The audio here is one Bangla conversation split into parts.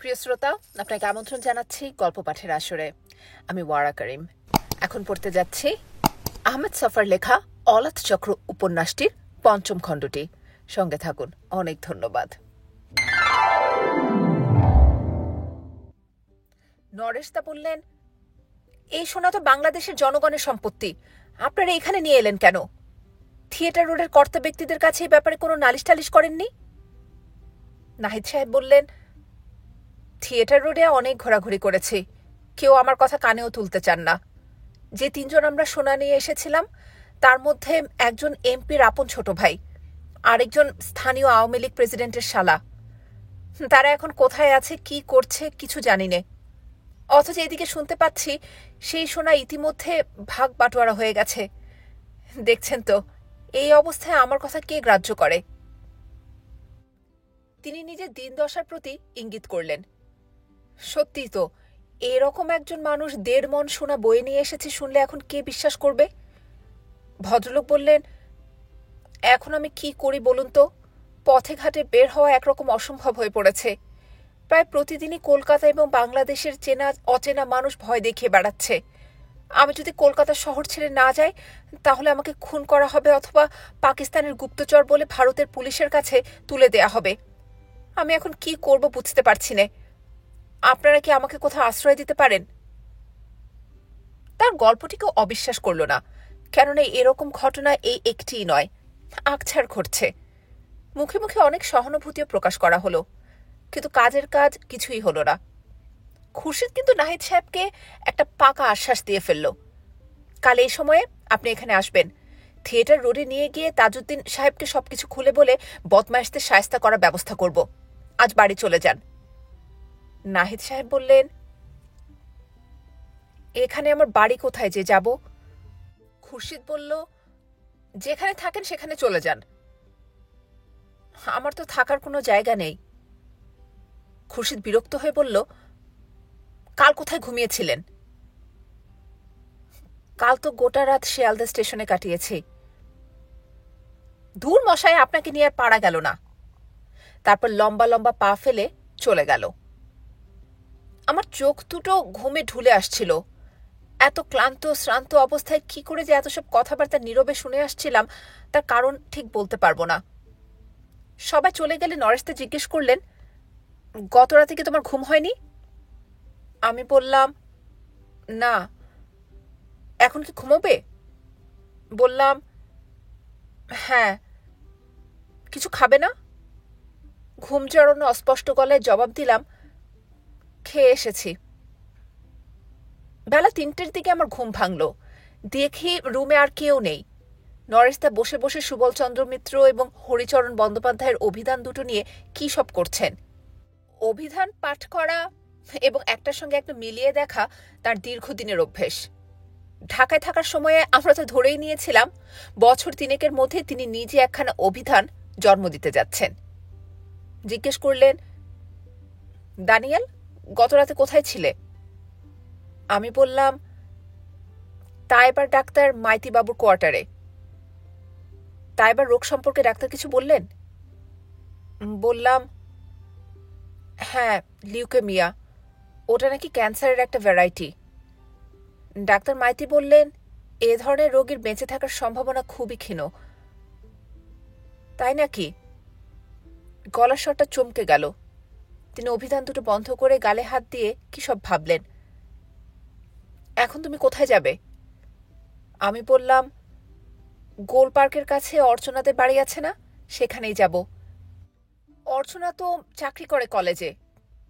প্রিয় শ্রোতা, আপনাকে আমন্ত্রণ জানাচ্ছি গল্প পাঠের আসরে। আমি ওয়ারা করিম। এখন পড়তে যাচ্ছি আহমেদ সফার লেখা অলাথ চক্র উপন্যাসটির ৫ম খণ্ডটি। সঙ্গে থাকুন। অনেক ধন্যবাদ। নরেশদা বললেন, এই সোনা তো বাংলাদেশের জনগণের সম্পত্তি, আপনারা এখানে নিয়ে এলেন কেন? থিয়েটার রোডের কর্তা ব্যক্তিদের কাছে এই ব্যাপারে কোনো নালিশ টালিশ করেননি? নাহিদ সাহেব বললেন, থিয়েটার রোডে অনেক ঘোরাঘুরি করেছি, কেউ আমার কথা কানেও তুলতে চান না। যে ৩ জন আমরা সোনা নিয়ে এসেছিলাম তার মধ্যে একজন এমপির আপন ছোট ভাই, আরেকজন স্থানীয় আওয়ামী লীগ প্রেসিডেন্টের শালা। তারা এখন কোথায় আছে, কি করছে কিছু জানি নে। অথচ এদিকে শুনতে পাচ্ছি সেই সোনা ইতিমধ্যে ভাগ বাটোয়ারা হয়ে গেছে। দেখছেন তো, এই অবস্থায় আমার কথা কে গ্রাহ্য করে? তিনি নিজের দিনদশার প্রতি ইঙ্গিত করলেন। সত্যি তো, এরকম একজন মানুষ ১.৫ মণ সোনা বয়ে নিয়ে এসেছে শুনলে এখন কে বিশ্বাস করবে? ভদ্রলোক বললেন, এখন আমি কি করি বলুন তো? পথে ঘাটে বের হওয়া একরকম অসম্ভব হয়ে পড়েছে। প্রায় প্রতিদিনই কলকাতা এবং বাংলাদেশের চেনা অচেনা মানুষ ভয় দেখিয়ে বেড়াচ্ছে। আমি যদি কলকাতা শহর ছেড়ে না যাই তাহলে আমাকে খুন করা হবে অথবা পাকিস্তানের গুপ্তচর বলে ভারতের পুলিশের কাছে তুলে দেয়া হবে। আমি এখন কি করব বুঝতে পারছি না। আপনারা কি আমাকে কোথাও আশ্রয় দিতে পারেন? তার গল্পটিকেও অবিশ্বাস করল না, কেননা এরকম ঘটনা এই একটিই নয়, আকছার ঘটছে। মুখে মুখে অনেক সহানুভূতিও প্রকাশ করা হলো, কিন্তু কাজের কাজ কিছুই হলো না। খুরশিদ কিন্তু নাহিদ সাহেবকে একটা পাকা আশ্বাস দিয়ে ফেলল, কাল এই সময়ে আপনি এখানে আসবেন। থিয়েটার রোডে নিয়ে গিয়ে তাজউদ্দিন সাহেবকে সবকিছু খুলে বলে বদমাইশদের শায়েস্তা করার ব্যবস্থা করব। আজ বাড়ি চলে যান। নাহিদ সাহেব বললেন, এখানে আমার বাড়ি কোথায় যে যাব? খুরশিদ বলল, যেখানে থাকেন সেখানে চলে যান। আমার তো থাকার কোনো জায়গা নেই। খুরশিদ বিরক্ত হয়ে বলল, কাল কোথায় ঘুমিয়েছিলেন? কাল তো গোটা রাত শিয়ালদা স্টেশনে কাটিয়েছি। দূর মশাই, আপনাকে নিয়ে আর পারা গেল না। তারপর লম্বা লম্বা পা ফেলে চলে গেল। আমার চোখ দুটো ঘুমে ঢুলে আসছিল। এত ক্লান্ত শ্রান্ত অবস্থায় কি করে যে এত সব কথাবার্তা নীরবে শুনে আসছিলাম তার কারণ ঠিক বলতে পারবো না। সবাই চলে গেলে নরেশদা জিজ্ঞেস করলেন, গত রাতে কি তোমার ঘুম হয়নি? আমি বললাম, না। এখন কি ঘুমোবে? বললাম, হ্যাঁ। কিছু খাবে না? ঘুম জড়ানো অস্পষ্ট গলায় জবাব দিলাম, খেয়ে এসেছি। বেলা ৩টের দিকে আমার ঘুম ভাঙল। দেখি রুমে আর কেউ নেই। নরেশদা বসে বসে সুবলচন্দ্র মিত্র এবং হরিচরণ বন্দ্যোপাধ্যায়ের অভিধান দুটো নিয়ে কি সব করছেন। অভিধান পাঠ করা এবং একটার সঙ্গে একটা মিলিয়ে দেখা তার দীর্ঘদিনের অভ্যেস। ঢাকায় থাকার সময়ে আমরা তো ধরেই নিয়েছিলাম বছর ৩ মধ্যে তিনি নিজে একখানা অভিধান জন্ম দিতে যাচ্ছেন। জিজ্ঞেস করলেন, দানিয়েল, গত রাতে কোথায় ছিলে? আমি বললাম, তা এবার ডাক্তার মাইতিবাবুর কোয়ার্টারে। তা এবার রোগ সম্পর্কে ডাক্তার কিছু বললেন? বললাম, হ্যাঁ, লিউকেমিয়া। ওটা নাকি ক্যান্সারের একটা ভ্যারাইটি। ডাক্তার মাইতি বললেন, এ ধরনের রোগীর বেঁচে থাকার সম্ভাবনা খুবই ক্ষীণ। তাই নাকি? গলার স্বরটা চমকে গেল। তিনি অভিধান দুটো বন্ধ করে গালে হাত দিয়ে কি সব ভাবলেন। এখন তুমি কোথায় যাবে? আমি বললাম, গোল পার্কের কাছে অর্চনাদের বাড়ি আছে না, সেখানেই যাব। অর্চনা তো চাকরি করে কলেজে।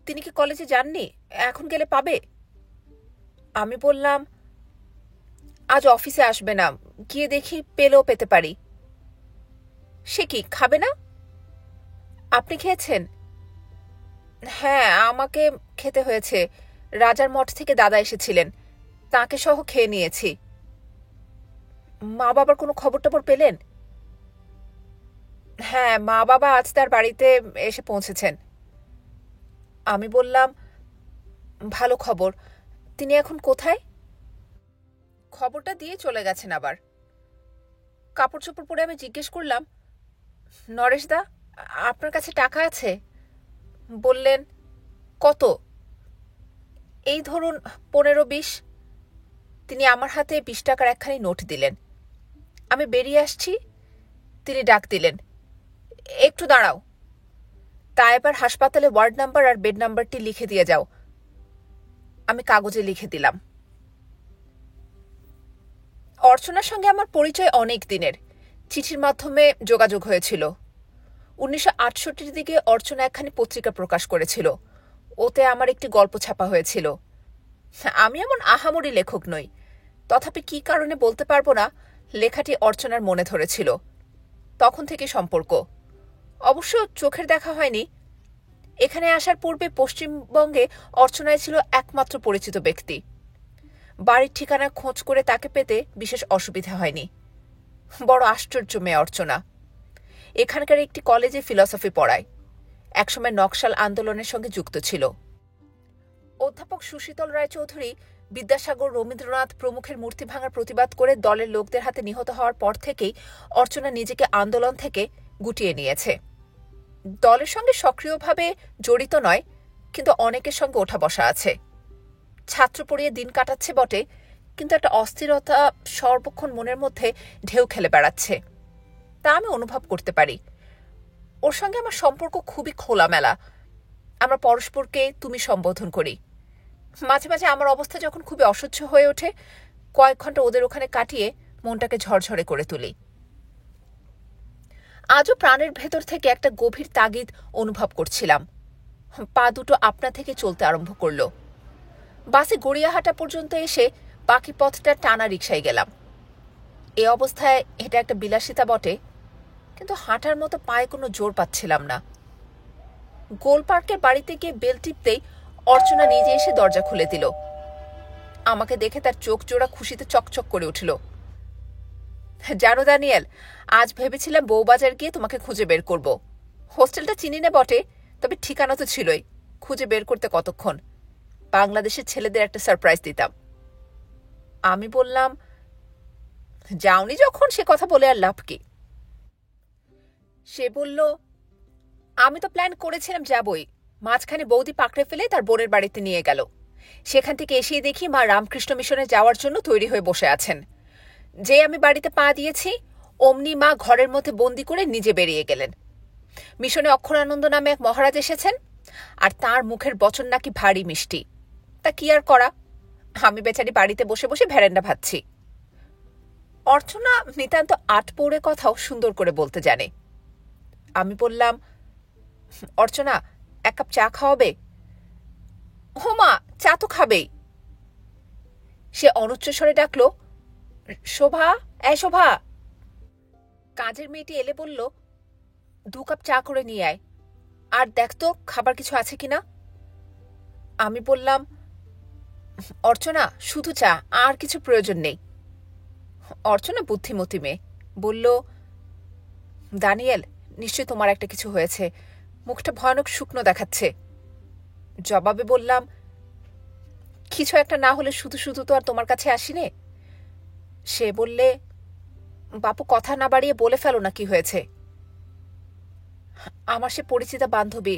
তিনি কি কলেজে যাননি? এখন গেলে পাবে? আমি বললাম, আজ অফিসে আসবে না, গিয়ে দেখি পেলেও পেতে পারি। সে কি, খাবে না? আপনি খেয়েছেন? হ্যাঁ, আমাকে খেতে হয়েছে। রাজার মঠ থেকে দাদা এসেছিলেন, তাকে সহ খেয়ে নিয়েছি। মা বাবার কোনো খবর টবর পেলেন? হ্যাঁ, মা বাবা আজ তার বাড়িতে এসে পৌঁছেছেন। আমি বললাম, ভালো খবর। তিনি এখন কোথায়? খবরটা দিয়ে চলে গেছেন আবার। কাপড় চোপড় পরে আমি জিজ্ঞেস করলাম, নরেশদা, আপনার কাছে টাকা আছে? বললেন, কত? এই ধরুন 15-20। তিনি আমার হাতে 20 টাকার একখানি নোট দিলেন। আমি বেরিয়ে আসছি, তিনি ডাক দিলেন, একটু দাঁড়াও। তা এবার হাসপাতালে ওয়ার্ড নাম্বার আর বেড নাম্বারটি লিখে দিয়ে যাও। আমি কাগজে লিখে দিলাম। অর্চনার সঙ্গে আমার পরিচয় অনেক দিনের, চিঠির মাধ্যমে যোগাযোগ হয়েছিল। 1968 দিকে অর্চনা একখানি পত্রিকা প্রকাশ করেছিল, ওতে আমার একটি গল্প ছাপা হয়েছিল। আমি এমন আহামরি লেখক নই, তথাপি কি কারণে বলতে পারবো না, লেখাটি অর্চনার মনে ধরেছিল। তখন থেকে সম্পর্ক। অবশ্য চোখের দেখা হয়নি। এখানে আসার পূর্বে পশ্চিমবঙ্গে অর্চনায় ছিল একমাত্র পরিচিত ব্যক্তি। বাড়ির ঠিকানা খোঁজ করে তাকে পেতে বিশেষ অসুবিধা হয়নি। বড় আশ্চর্য মেয়ে অর্চনা। এখানকার একটি কলেজে ফিলসফি পড়ায়, একসময় নকশাল আন্দোলনের সঙ্গে যুক্ত ছিল। অধ্যাপক সুশীতল রায়চৌধুরী, বিদ্যাসাগর, রবীন্দ্রনাথ প্রমুখের মূর্তি ভাঙার প্রতিবাদ করে দলের লোকদের হাতে নিহত হওয়ার পর থেকেই অর্চনা নিজেকে আন্দোলন থেকে গুটিয়ে নিয়েছে। দলের সঙ্গে সক্রিয়ভাবে জড়িত নয়, কিন্তু অনেকের সঙ্গে ওঠা বসা আছে। ছাত্র পড়িয়ে দিন কাটাচ্ছে বটে, কিন্তু একটা অস্থিরতা সর্বক্ষণ মনের মধ্যে ঢেউ খেলে বেড়াচ্ছে, তা আমি অনুভব করতে পারি। ওর সঙ্গে আমার সম্পর্ক খুবই খোলামেলা। আমরা পরস্পরকে তুমি সম্বোধন করি। মাঝে মাঝে আমার অবস্থা যখন খুবই অসহ্য হয়ে ওঠে, কয়েক ঘন্টা ওদের ওখানে কাটিয়ে মনটাকে ঝরঝরে করে তুলি। আজও প্রাণের ভেতর থেকে একটা গভীর তাগিদ অনুভব করছিলাম। পা দুটো আপনা থেকে চলতে আরম্ভ করল। বাসে গড়িয়াহাটা পর্যন্ত এসে বাকি পথটা টানা রিকশায় গেলাম। এ অবস্থায় এটা একটা বিলাসিতা বটে, কিন্তু হাঁটার মতো পায়ে কোনো জোর পাচ্ছিলাম না। গোল পার্কের বাড়িতে গিয়ে বেল টিপতেই অর্চনা নিজে এসে দরজা খুলে দিল। আমাকে দেখে তার চোখ জোড়া খুশিতে চকচক করে উঠল। জানো দানিয়েল, আজ ভেবেছিলাম বউবাজার গিয়ে তোমাকে খুঁজে বের করব। হোস্টেলটা চিনি না বটে, তবে ঠিকানা তো ছিলই। খুঁজে বের করতে কতক্ষণ। বাংলাদেশের ছেলেদের একটা সারপ্রাইজ দিতাম। আমি বললাম, যাওনি যখন সে কথা বলে আর লাভ কি? সে বলল, আমি তো প্ল্যান করেছিলাম যাবই, মাঝখানে বৌদি পাকড়ে ফেলে তার বোনের বাড়িতে নিয়ে গেল। সেখান থেকে এসেই দেখি মা রামকৃষ্ণ মিশনে যাওয়ার জন্য তৈরি হয়ে বসে আছেন। যে আমি বাড়িতে পা দিয়েছি, অমনি মা ঘরের মধ্যে বন্দি করে নিজে বেরিয়ে গেলেন। মিশনে অক্ষরানন্দ নামে এক মহারাজ এসেছেন, আর তার মুখের বচন নাকি ভারী মিষ্টি। তা কি আর করা, আমি বেচারি বাড়িতে বসে বসে ভ্যারেন্ডা ভাবছি। অর্চনা নিতান্ত আটপৌড়ে কথাও সুন্দর করে বলতে জানে। আমি বললাম, অর্চনা, এক কাপ চা খাওয়াবে? হোমা, চা তো খাবেই। সে অনুচ্চস্বরে ডাকল, শোভা, শোভা। কাজের মেয়েটি এলে বলল, 2 কাপ চা করে নিয়ে আয়, আর দেখ তো খাবার কিছু আছে কিনা। আমি বললাম, অর্চনা, শুধু চা, আর কিছু প্রয়োজন নেই। অর্চনা বুদ্ধিমতী মেয়ে, বলল, দানিয়েল, নিশ্চয় তোমার একটা কিছু হয়েছে, মুখটা ভয়ানক শুকনো দেখাচ্ছে। জবাবে বললাম, কিছু একটা না হলে শুধু শুধু তো আর তোমার কাছে আসিনে। সে বললে, বাপু, কথা না বাড়িয়ে বলে ফেলো না কি হয়েছে। আমার সে পরিচিতা বান্ধবী,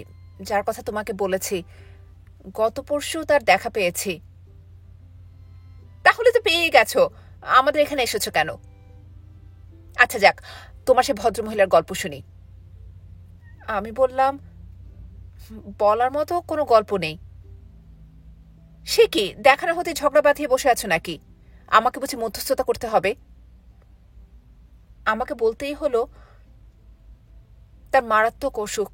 যার কথা তোমাকে বলেছি, গত পরশু তার দেখা পেয়েছি। তাহলে তো পেয়ে গেছো, আমাদের এখানে এসেছো কেন? আচ্ছা যাক, তোমার সে ভদ্রমহিলার গল্প শুনি। আমি বললাম, বলার মতো কোনো গল্প নেই। সে কি, দেখানো হতে ঝগড়া বাঁধিয়ে বসে আছো নাকি? আমাকে বুঝি মধ্যস্থতা করতে হবে? আমাকে বলতেই হলো, তার মারাত্মক অসুখ,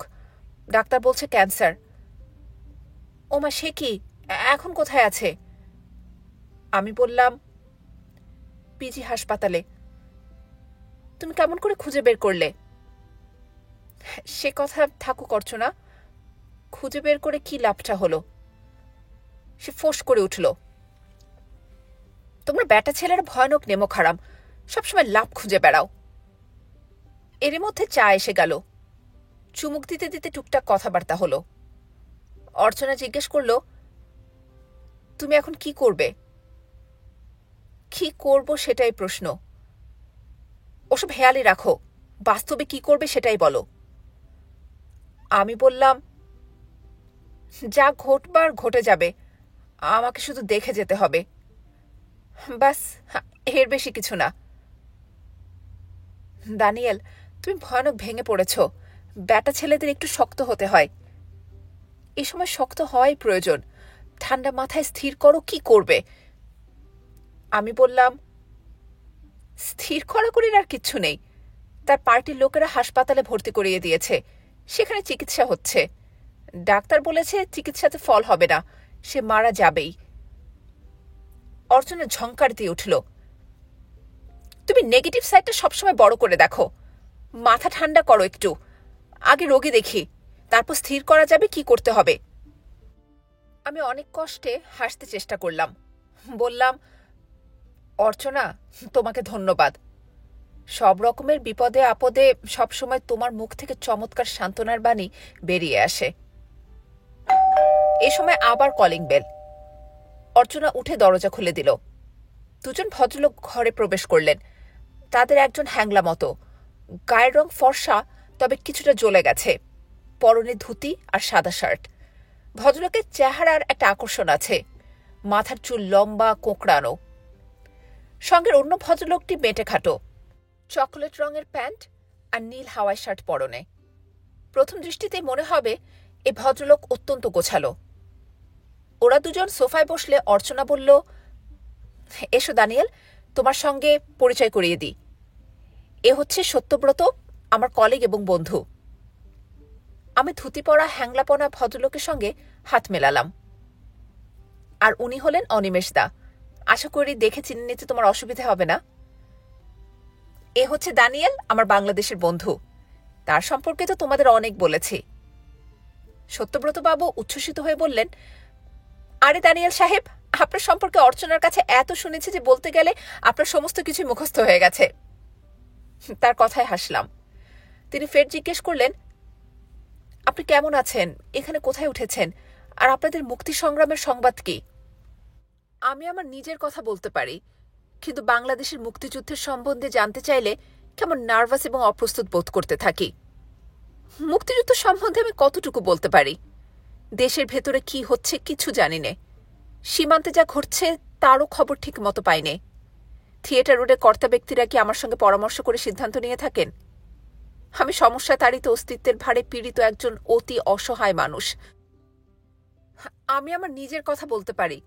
ডাক্তার বলছে ক্যান্সার। ওমা, সে কি, এখন কোথায় আছে? আমি বললাম, পিজি হাসপাতালে। তুমি কেমন করে খুঁজে বের করলে? সে কথা থাকুক অর্চনা, খুঁজে বের করে কি লাভটা হলো? সে ফোঁস করে উঠল, তোমরা ব্যাটা ছেলেরা ভয়ানক নেমো খারাম, সবসময় লাভ খুঁজে বেড়াও। এর মধ্যে চা এসে গেল। চুমুক দিতে দিতে টুকটাক কথাবার্তা হলো। অর্চনা জিজ্ঞেস করল, তুমি এখন কি করবে? কি করব সেটাই প্রশ্ন। ওসব হেয়ালি রাখো, বাস্তবে কি করবে সেটাই বলো। আমি বললাম, যা ঘটবার ঘটে যাবে, আমাকে শুধু দেখে যেতে হবে, ব্যাস, এর বেশি কিছু না। দানিয়েল, তুমি ভয়ানক ভেঙে পড়েছ। ব্যাটা ছেলেদের একটু শক্ত হতে হয়। এ সময় শক্ত হওয়াই প্রয়োজন। ঠান্ডা মাথায় স্থির করো, কি করবে। আমি বললাম, স্থির করাকরির আর কিচ্ছু নেই। তার পার্টির লোকেরা হাসপাতালে ভর্তি করিয়ে দিয়েছে, সেখানে চিকিৎসা হচ্ছে। ডাক্তার বলেছে চিকিৎসাতে ফল হবে না, সে মারা যাবেই। অর্চনা ঝংকার দিয়ে উঠল, তুমি নেগেটিভ সাইডটা সবসময় বড় করে দেখো। মাথা ঠান্ডা করো একটু। আগে রোগী দেখি, তারপর স্থির করা যাবে কি করতে হবে। আমি অনেক কষ্টে হাসতে চেষ্টা করলাম। বললাম, অর্চনা, তোমাকে ধন্যবাদ। সব রকমের বিপদে আপদে সবসময় তোমার মুখ থেকে চমৎকার সান্ত্বনার বাণী বেরিয়ে আসে। এ সময় আবার কলিং বেল। অর্চনা উঠে দরজা খুলে দিল। দুজন ভদ্রলোক ঘরে প্রবেশ করলেন। তাদের একজন হ্যাংলা মতো, গায়ের রং ফর্সা, তবে কিছুটা জ্বলে গেছে, পরনে ধুতি আর সাদা শার্ট। ভদ্রলোকের চেহারার একটা আকর্ষণ আছে, মাথার চুল লম্বা কোঁকড়ানো। সঙ্গের অন্য ভদ্রলোকটি মেটে খাটো, চকোলেট রঙের প্যান্ট আর নীল হাওয়াই শার্ট পরনে। প্রথম দৃষ্টিতেই মনে হবে এ ভদ্রলোক অত্যন্ত গোছালো। ওরা দুজন সোফায় বসলে অর্চনা বলল, এসো দানিয়েল, তোমার সঙ্গে পরিচয় করিয়ে দিই। এ হচ্ছে সত্যব্রত, আমার কলিগ এবং বন্ধু। আমি ধুতি পরা হ্যাংলাপনা ভদ্রলোকের সঙ্গে হাত মেলালাম। আর উনি হলেন অনিমেষ দা। আশা করি দেখে চিনে নিতে তোমার অসুবিধা হবে না। এ হচ্ছে দানিয়েল, আমার বাংলাদেশের বন্ধু। তার সম্পর্কে তো তোমাদের অনেক বলেছি। সত্যব্রত বাবু উচ্ছ্বসিত হয়ে বললেন, আরে দানিয়েল সাহেব, আপনার সম্পর্কে অর্চনার কাছে এত শুনেছি যে বলতে গেলে আপনার সমস্ত কিছুই মুখস্থ হয়ে গেছে। তার কথায় হাসলাম। তিনি ফের জিজ্ঞেস করলেন, আপনি কেমন আছেন, এখানে কোথায় উঠেছেন, আর আপনাদের মুক্তি সংগ্রামের সংবাদ কি? আমি আমার নিজের কথা বলতে পারি, কিন্তু বাংলাদেশের মুক্তিযুদ্ধের সম্বন্ধে জানতে চাইলে কেমন নার্ভাস এবং অপ্রস্তুত বোধ করতে থাকি। মুক্তিযুদ্ধ সম্বন্ধে আমি কতটুকু বলতে পারি? দেশের ভেতরে কি হচ্ছে কিছু জানি নে। সীমান্তে যা ঘটছে তারও খবর ঠিক মতো পাইনে। থিয়েটার রোডে কর্তা ব্যক্তিরা কি আমার সঙ্গে পরামর্শ করে সিদ্ধান্ত নিয়ে থাকেন? আমি সমস্যা তাড়িত অস্তিত্বের ভারে পীড়িত একজন অতি অসহায় মানুষ। আমি আমার নিজের কথা বলতে পারি,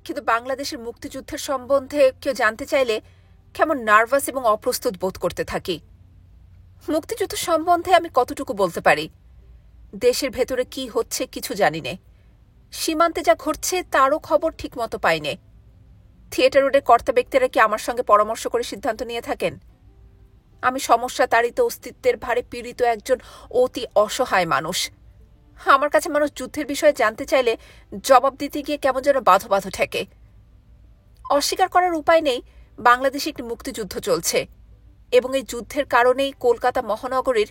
কিন্তু বাংলাদেশের মুক্তিযুদ্ধের সম্বন্ধে কেউ জানতে চাইলে কেমন নার্ভাস এবং অপ্রস্তুত বোধ করতে থাকি। মুক্তিযুদ্ধ সম্বন্ধে আমি কতটুকু বলতে পারি? দেশের ভেতরে কি হচ্ছে কিছু জানি নে। সীমান্তে যা ঘটছে তারও খবর ঠিক মতো পাইনে। থিয়েটার রোডের কর্তা ব্যক্তিরা কি আমার সঙ্গে পরামর্শ করে সিদ্ধান্ত নিয়ে থাকেন? আমি সমস্যা তাড়িত অস্তিত্বের ভারে পীড়িত একজন অতি অসহায় মানুষ। আমার কাছে মানুষ যুদ্ধের বিষয়ে জানতে চাইলে জবাব দিতে গিয়ে কেমন যেন বাঁধো বাঁধো ঠেকে। অস্বীকার করার উপায় নেই, বাংলাদেশে একটি মুক্তিযুদ্ধ চলছে এবং এই যুদ্ধের কারণেই কলকাতা মহানগরীর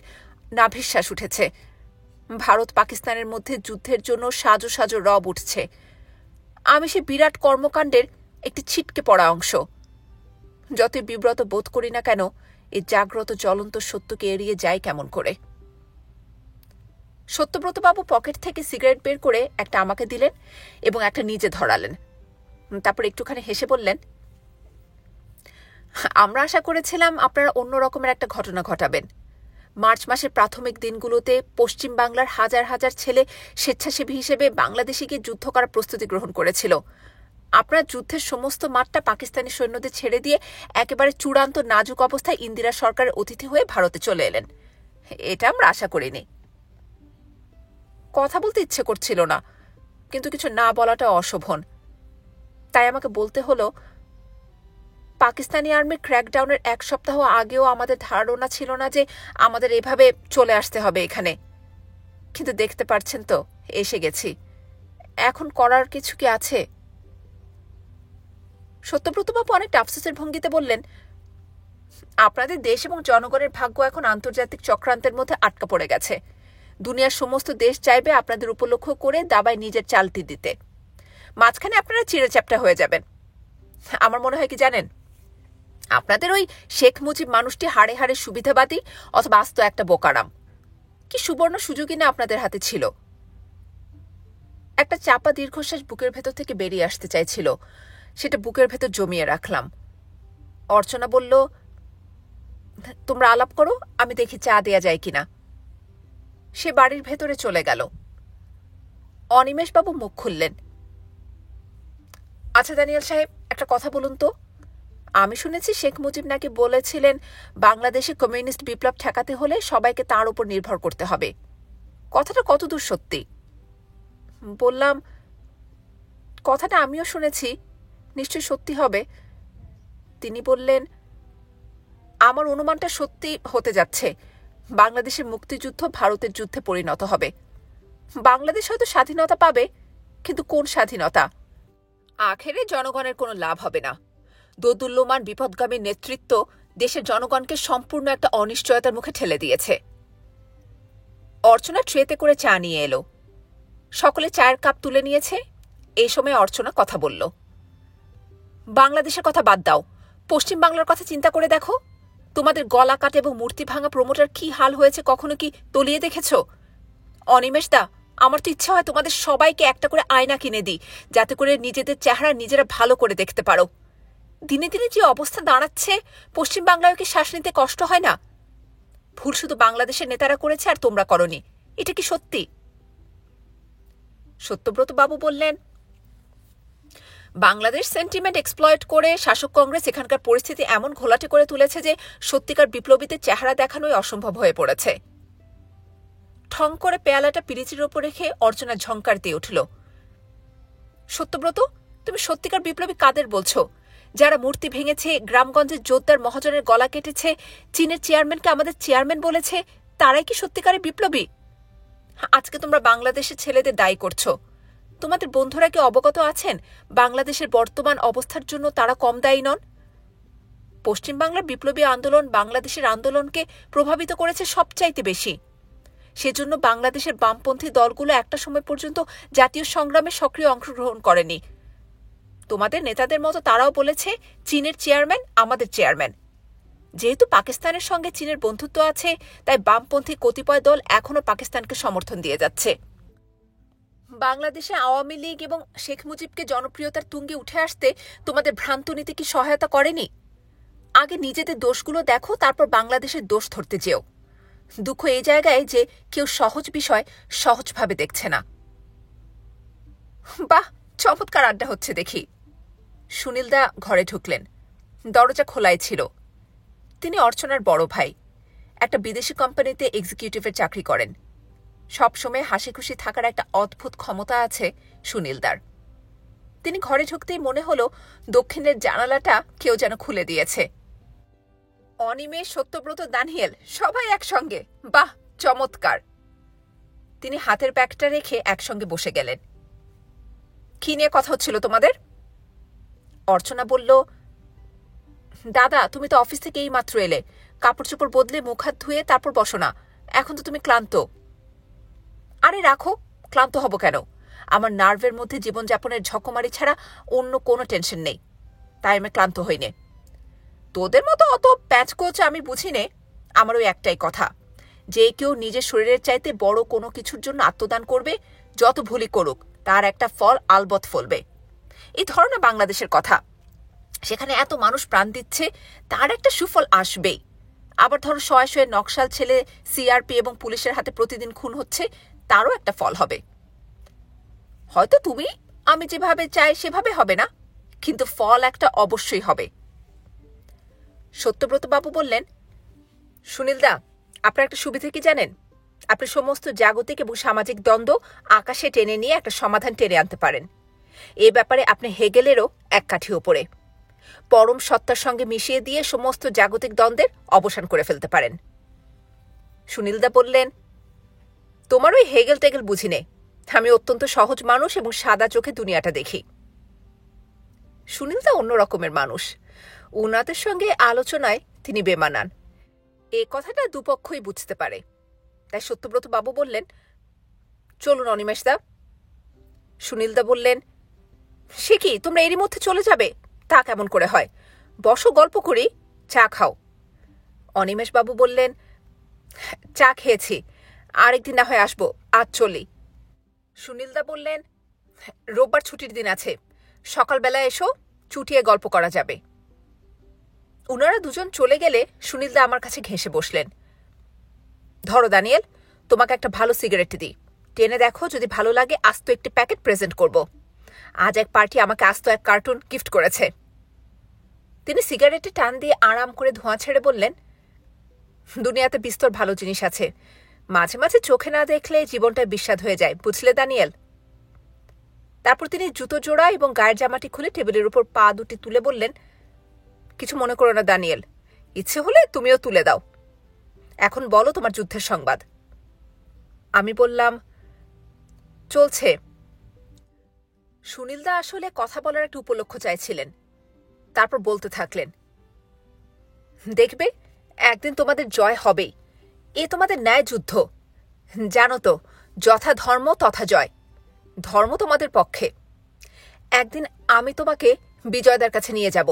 নাভিশ্বাস উঠেছে। ভারত পাকিস্তানের মধ্যে যুদ্ধের জন্য সাজো সাজো রব উঠছে। আমি সে বিরাট কর্মকাণ্ডের একটি ছিটকে পড়া অংশ। যতই বিব্রত বোধ করি না কেন, এই জাগ্রত জ্বলন্ত সত্যকে এড়িয়ে যায় কেমন করে। সত্যব্রতবাবু পকেট থেকে সিগারেট বের করে একটা আমাকে দিলেন এবং একটা নিজে ধরালেন। তারপর একটুখানি হেসে বললেন, আমরা আশা করেছিলাম আপনারা অন্য রকমের একটা ঘটনা ঘটাবেন। মার্চ মাসের প্রাথমিক দিনগুলোতে পশ্চিম বাংলার হাজার হাজার ছেলে স্বেচ্ছাসেবী হিসেবে বাংলাদেশে গিয়ে যুদ্ধ করার প্রস্তুতি গ্রহণ করেছিল। আপনার যুদ্ধের সমস্ত মাঠটা পাকিস্তানি সৈন্যদের ছেড়ে দিয়ে একেবারে চূড়ান্ত নাজুক অবস্থায় ইন্দিরা সরকারের অতিথি হয়ে ভারতে চলে এলেন। এটা আমরা আশা করিনি। কথা বলতে ইচ্ছে করছিল না, কিন্তু কিছু না বলাটা অশোভন। তাই আমাকে বলতে হলো, পাকিস্তানি আর্মির ক্র্যাকডাউনের এক সপ্তাহ আগেও আমাদের ধারণা ছিল না যে আমাদের এভাবে চলে আসতে হবে এখানে। কিন্তু দেখতে পাচ্ছেন তো, এসে গেছি। এখন করার কিছু কি আছে? সত্যব্রতবাবু অনেকটা আফসোসের ভঙ্গিতে বললেন, আপনাদের দেশ এবং জনগণের ভাগ্য এখন আন্তর্জাতিক চক্রান্তের মধ্যে আটকা পড়ে গেছে। দুনিয়ার সমস্ত দেশ চাইবে আপনাদের উপলক্ষ করে দাবায় নিজের চালটি দিতে। মাঝখানে আপনারা চিড়েচ্যাপ্টা হয়ে যাবেন। আমার মনে হয় কি জানেন, আপনাদের ওই শেখ মুজিব মানুষটি হাড়ে হাড়ে সুবিধাবাদী অথবা আস্ত একটা বোকারাম। কি সুবর্ণ সুযোগই না আপনাদের হাতে ছিল। একটা চাপা দীর্ঘশ্বাস বুকের ভেতর থেকে বেরিয়ে আসতে চাইছিল, সেটা বুকের ভেতর জমিয়ে রাখলাম। অর্চনা বলল, তোমরা আলাপ করো, আমি দেখি চা দেয়া যায় কিনা। সে বাড়ির ভেতরে চলে গেল। অনিমেষবাবু মুখ খুললেন। আচ্ছা দানিয়েল সাহেব, একটা কথা বলুন তো, আমি শুনেছি শেখ মুজিব নাকি বলেছিলেন বাংলাদেশে কমিউনিস্ট বিপ্লব ঠেকাতে হলে সবাইকে তার উপর নির্ভর করতে হবে। কথাটা কতদূর সত্যি? বললাম, কথাটা আমিও শুনেছি, নিশ্চয়ই সত্যি হবে। তিনি বললেন, আমার অনুমানটা সত্যি হতে যাচ্ছে। বাংলাদেশের মুক্তিযুদ্ধ ভারতের যুদ্ধে পরিণত হবে। বাংলাদেশ হয়তো স্বাধীনতা পাবে, কিন্তু কোন স্বাধীনতা? আখেরে জনগণের কোনো লাভ হবে না। দোদুল্যমান বিপদগামী নেতৃত্ব দেশের জনগণকে সম্পূর্ণ একটা অনিশ্চয়তার মুখে ঠেলে দিয়েছে। অর্চনা ট্রেতে করে চা নিয়ে এলো। সকলে চায়ের কাপ তুলে নিয়েছে। এই সময় অর্চনা কথা বলল, বাংলাদেশের কথা বাদ দাও, পশ্চিম বাংলার কথা চিন্তা করে দেখো। তোমাদের গলা কাটা এবং মূর্তি ভাঙা প্রমোটার কি হাল হয়েছে কখনো কি তলিয়ে দেখেছ? অনিমেষ দা, আমার তো ইচ্ছা হয় তোমাদের সবাইকে একটা করে আয়না কিনে দিই, যাতে করে নিজেদের চেহারা নিজেরা ভালো করে দেখতে পারো। দিনে দিনে যে অবস্থা দাঁড়াচ্ছে, পশ্চিম বাংলায় কি শ্বাস নিতে কষ্ট হয় না? ভুল শুধু বাংলাদেশের নেতারা করেছে আর তোমরা করনি, এটা কি সত্যি? সত্যব্রত বাবু বললেন, বাংলাদেশ সেন্টিমেন্ট এক্সপ্লয়েট করে শাসক কংগ্রেস এখানকার পরিস্থিতি এমন ঘোলাটে করে তুলেছে যে সত্যিকার বিপ্লবীদের চেহারা দেখানোই অসম্ভব হয়ে পড়েছে। ঠং করে পেয়ালাটা পিরিচির ওপর রেখে অর্চনা ঝংকার দিয়ে উঠল, সত্যব্রত, তুমি সত্যিকার বিপ্লবী কাদের বলছো? যারা মূর্তি ভেঙেছে, গ্রামগঞ্জের জোরদার মহাজনের গলা কেটেছে, চীনের চেয়ারম্যানকে আমাদের চেয়ারম্যান বলেছে, তারাই কি সত্যিকারের বিপ্লবী? আজকে তোমরা বাংলাদেশের ছেলেদের দায়ী করছো। তোমাদের বন্ধুরা কি অবগত আছেন বাংলাদেশের বর্তমান অবস্থার জন্য তারা কম দায়ী নন? পশ্চিমবাংলার বিপ্লবী আন্দোলন বাংলাদেশের আন্দোলনকে প্রভাবিত করেছে সবচাইতে বেশি। সেজন্য বাংলাদেশের বামপন্থী দলগুলো একটা সময় পর্যন্ত জাতীয় সংগ্রামে সক্রিয় অংশগ্রহণ করেনি। তোমাদের নেতাদের মতো তারাও বলেছে চীনের চেয়ারম্যান আমাদের চেয়ারম্যান। যেহেতু পাকিস্তানের সঙ্গে চীনের বন্ধুত্ব আছে, তাই বামপন্থী কতিপয় দল এখনও পাকিস্তানকে সমর্থন দিয়ে যাচ্ছে। বাংলাদেশে আওয়ামী লীগ এবং শেখ মুজিবকে জনপ্রিয়তার তুঙ্গে উঠে আসতে তোমাদের ভ্রান্ত নীতি কি সহায়তা করেনি? আগে নিজেদের দোষগুলো দেখো, তারপর বাংলাদেশের দোষ ধরতে যেও। দুঃখ এই জায়গায় যে কেউ সহজ বিষয় সহজভাবে দেখছে না। বাহ, চমৎকার আড্ডা হচ্ছে দেখি। সুনীলদা ঘরে ঢুকলেন। দরজা খোলাই ছিল। তিনি অর্চনার বড় ভাই। একটা বিদেশি কোম্পানিতে এক্সিকিউটিভের চাকরি করেন। সবসময় হাসি খুশি থাকার একটা অদ্ভুত ক্ষমতা আছে সুনীলদার। তিনি ঘরে ঢুকতেই মনে হলো দক্ষিণের জানালাটা কেউ যেন খুলে দিয়েছে। অনিমেষ, সত্যব্রত, দানিয়েল সবাই একসঙ্গে, বাহ চমৎকার। তিনি হাতের ব্যাগটা রেখে একসঙ্গে বসে গেলেন। কি নিয়ে কথা হচ্ছিল তোমাদের? অর্চনা বলল, দাদা, তুমি তো অফিস থেকে এই মাত্র এলে, কাপড় চোপড় বদলে মুখ হাত ধুয়ে তারপর বসো না, এখন তো তুমি ক্লান্ত। আরে রাখো, ক্লান্ত হব কেন? আমার নার্ভের মধ্যে জীবনযাপনের ঝকমারি ছাড়া অন্য কোনো টেনশন নেই, তাই আমি ক্লান্ত হইনে। তোদের মতো অত প্যাচকোচ আমি বুঝি নে। আমার ওই একটাই কথা, যে কেউ নিজের শরীরের চাইতে বড় কোনো কিছুর জন্য আত্মদান করবে, যত ভুলই করুক তার একটা ফল আলবৎ ফলবে। এই ধরো না বাংলাদেশের কথা, সেখানে এত মানুষ প্রাণ দিচ্ছে, তার একটা সুফল আসবেই। আবার ধরো শয়ে শয়ে নকশাল ছেলে সিআরপি এবং পুলিশের হাতে প্রতিদিন খুন হচ্ছে, তারও একটা ফল হবে। হয়তো তুমি আমি যেভাবে চাই সেভাবে হবে না, কিন্তু ফল একটা অবশ্যই হবে। সত্যব্রত বাবু বললেন, সুনীলদা, আপনার একটা সুবিধা কি জানেন? আপনি সমস্ত জাগতিক এবং সামাজিক দ্বন্দ্ব আকাশে টেনে নিয়ে একটা সমাধান টেনে আনতে পারেন। এ ব্যাপারে আপনি হেগেলেরও এক কাঠি ওপরে। পরম সত্তার সঙ্গে মিশিয়ে দিয়ে সমস্ত জাগতিক দ্বন্দ্বের অবসান করে ফেলতে পারেন। সুনীলদা বললেন, তোমার ওই হেগেল টেগেল বুঝি নে, আমি অত্যন্ত সহজ মানুষ এবং সাদা চোখে দুনিয়াটা দেখি। সুনীলদা অন্য রকমের মানুষ, উনাদের সঙ্গে আলোচনায় তিনি বেমানান, এ কথাটা দুপক্ষই বুঝতে পারে। তাই সত্যব্রত বাবু বললেন, চলুন অনিমেষদা। সুনীলদা বললেন, সে কি, তোমরা এরই মধ্যে চলে যাবে? তা কেমন করে হয়? বসো, গল্প করি, চা খাও। অনিমেষবাবু বললেন, চা খেয়েছি, আরেকদিন না হয় আসবো, আজ চলি। সুনীলদা বললেন, রোববার ছুটির দিন আছে, সকালবেলা এসো, চুটিয়ে গল্প করা যাবে। ওনারা দুজন চলে গেলে সুনীলদা আমার কাছে ঘেঁষে বসলেন। ধরো দানিয়েল, তোমাকে একটা ভালো সিগারেট দিই, টেনে দেখো, যদি ভালো লাগে আস্ত একটি প্যাকেট প্রেজেন্ট করব। আজ এক পার্টি আমাকে আস্ত এক কার্টুন গিফট করেছে। তিনি সিগারেটে টান দিয়ে আরাম করে ধোঁয়া ছেড়ে বললেন, দুনিয়াতে বিস্তর ভালো জিনিস আছে, মাঝে মাঝে চোখে না দেখলে জীবনটা বিস্বাদ হয়ে যায়, বুঝলে দানিয়েল? তারপর তিনি জুতো জোড়া এবং গায়ের জামাটি খুলে টেবিলের উপর পা দুটি তুলে বললেন, কিছু মনে করো না দানিয়েল, ইচ্ছে হলে তুমিও তুলে দাও। এখন বলো তোমার যুদ্ধের সংবাদ। আমি বললাম, চলছে। সুনীলদা আসলে কথা বলার একটা উপলক্ষ চাইছিলেন। তারপর বলতে থাকলেন, দেখবে একদিন তোমাদের জয় হবেই, এ তোমাদের ন্যায় যুদ্ধ। জানো তো, যথা ধর্ম তথা জয়, ধর্ম তোমাদের পক্ষে। একদিন আমি তোমাকে বিজয়দার কাছে নিয়ে যাব।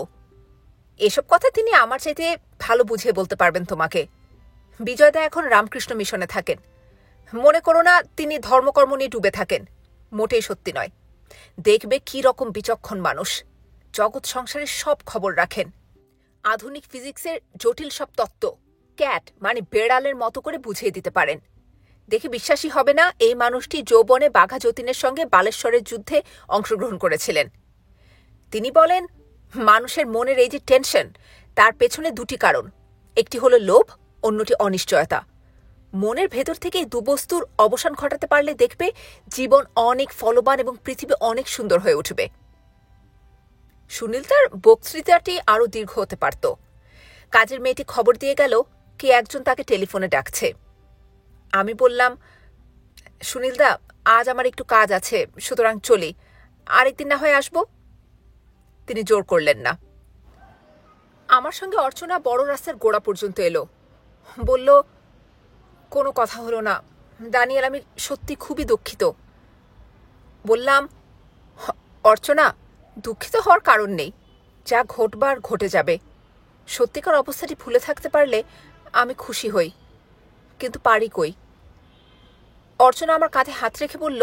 এসব কথা তিনি আমার চাইতে ভালো বুঝিয়ে বলতে পারবেন তোমাকে। বিজয়দা এখন রামকৃষ্ণ মিশনে থাকেন। মনে করো না তিনি ধর্মকর্ম নিয়ে ডুবে থাকেন, মোটেই সত্যি নয়। দেখবে কি রকম বিচক্ষণ মানুষ, জগৎ সংসারের সব খবর রাখেন। আধুনিক ফিজিক্সের জটিল সব তত্ত্ব ক্যাট মানে বেড়ালের মতো করে বুঝিয়ে দিতে পারেন। দেখে বিশ্বাসই হবে না এই মানুষটি যৌবনে বাঘা যতীনের সঙ্গে বালেশ্বরের যুদ্ধে অংশগ্রহণ করেছিলেন। তিনি বলেন, মানুষের মনের এই যে টেনশন, তার পেছনে দুটি কারণ, একটি হলো লোভ, অন্যটি অনিশ্চয়তা। মনের ভেতর থেকে এই দুবস্তুর অবসান ঘটাতে পারলে দেখবে জীবন অনেক ফলবান এবং পৃথিবী অনেক সুন্দর হয়ে উঠবে। সুনীল তার বক্তৃতাটি আরও দীর্ঘ হতে পারত। কাজের মেয়েটি খবর দিয়ে গেল কে একজন তাকে টেলিফোনে ডাকছে। আমি বললাম, সুনীলদা, আজ আমার একটু কাজ আছে, সুতরাং চলি, আরেকদিন না হয় আসবো। তিনি জোর করলেন না। আমার সঙ্গে অর্চনা বড় রাস্তার গোড়া পর্যন্ত এলো। বলল, কোনো কথা হলো না দানিয়েল, আমি সত্যি খুবই দুঃখিত। বললাম, অর্চনা, দুঃখিত হওয়ার কারণ নেই, যা ঘটবার ঘটে যাবে। সত্যিকার অবস্থাটি ভুলে থাকতে পারলে আমি খুশি হই, কিন্তু পারি কই। অর্চনা আমার কাঁধে হাত রেখে বলল,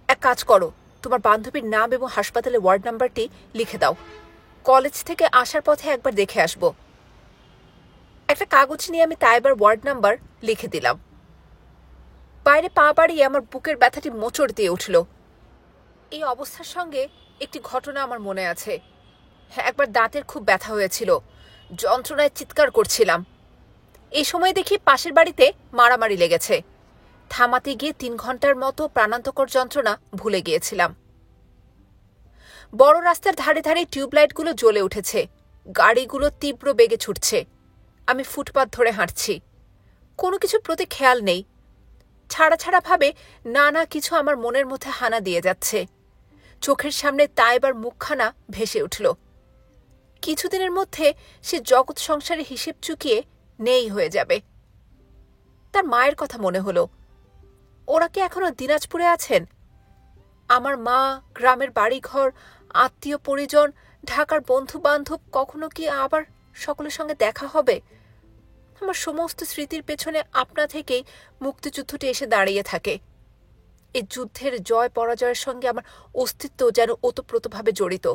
এক কাজ করো, তোমার বান্ধবীর নাম এবং হাসপাতালের ওয়ার্ড নাম্বারটি লিখে দাও, কলেজ থেকে আসার পথে একবার দেখে আসব। একটা কাগজ নিয়ে আমি তাইবার ওয়ার্ড নাম্বার লিখে দিলাম। বাইরে পা বাড়িয়ে আমার বুকের ব্যথাটি মোচড় দিয়ে উঠল। এই অবস্থার সঙ্গে একটি ঘটনা আমার মনে আছে। একবার দাঁতের খুব ব্যথা হয়েছিল, যন্ত্রণায় চিৎকার করছিলাম। এই সময় দেখি পাশের বাড়িতে মারামারি লেগেছে। থামাতে গিয়ে 3 ঘন্টার মতো প্রাণান্তকর যন্ত্রণা ভুলে গিয়েছিলাম। বড় রাস্তার ধারে ধারে টিউবলাইটগুলো জ্বলে উঠেছে, গাড়িগুলো তীব্র বেগে ছুটছে। আমি ফুটপাথ ধরে হাঁটছি, কোনো কিছুর প্রতি খেয়াল নেই। ছাড়া ছাড়া ভাবে নানা কিছু আমার মনের মধ্যে হানা দিয়ে যাচ্ছে। চোখের সামনে তাইবার মুখখানা ভেসে উঠল। কিছুদিনের মধ্যে সে জগৎ সংসারে হিসেব চুকিয়ে নেই হয়ে যাবে। তার মায়ের কথা মনে হলো। ওরা কি এখনো দিনাজপুরে আছেন? আমার মা, গ্রামের বাড়িঘর, আত্মীয় পরিজন, ঢাকার বন্ধু বান্ধব, কখনো কি আবার সকলের সঙ্গে দেখা হবে? আমার সমস্ত স্মৃতির পেছনে আপনা থেকেই মুক্তিযুদ্ধটি এসে দাঁড়িয়ে থাকে। এই যুদ্ধের জয় পরাজয়ের সঙ্গে আমার অস্তিত্ব যেন ওতপ্রোতভাবে জড়িত।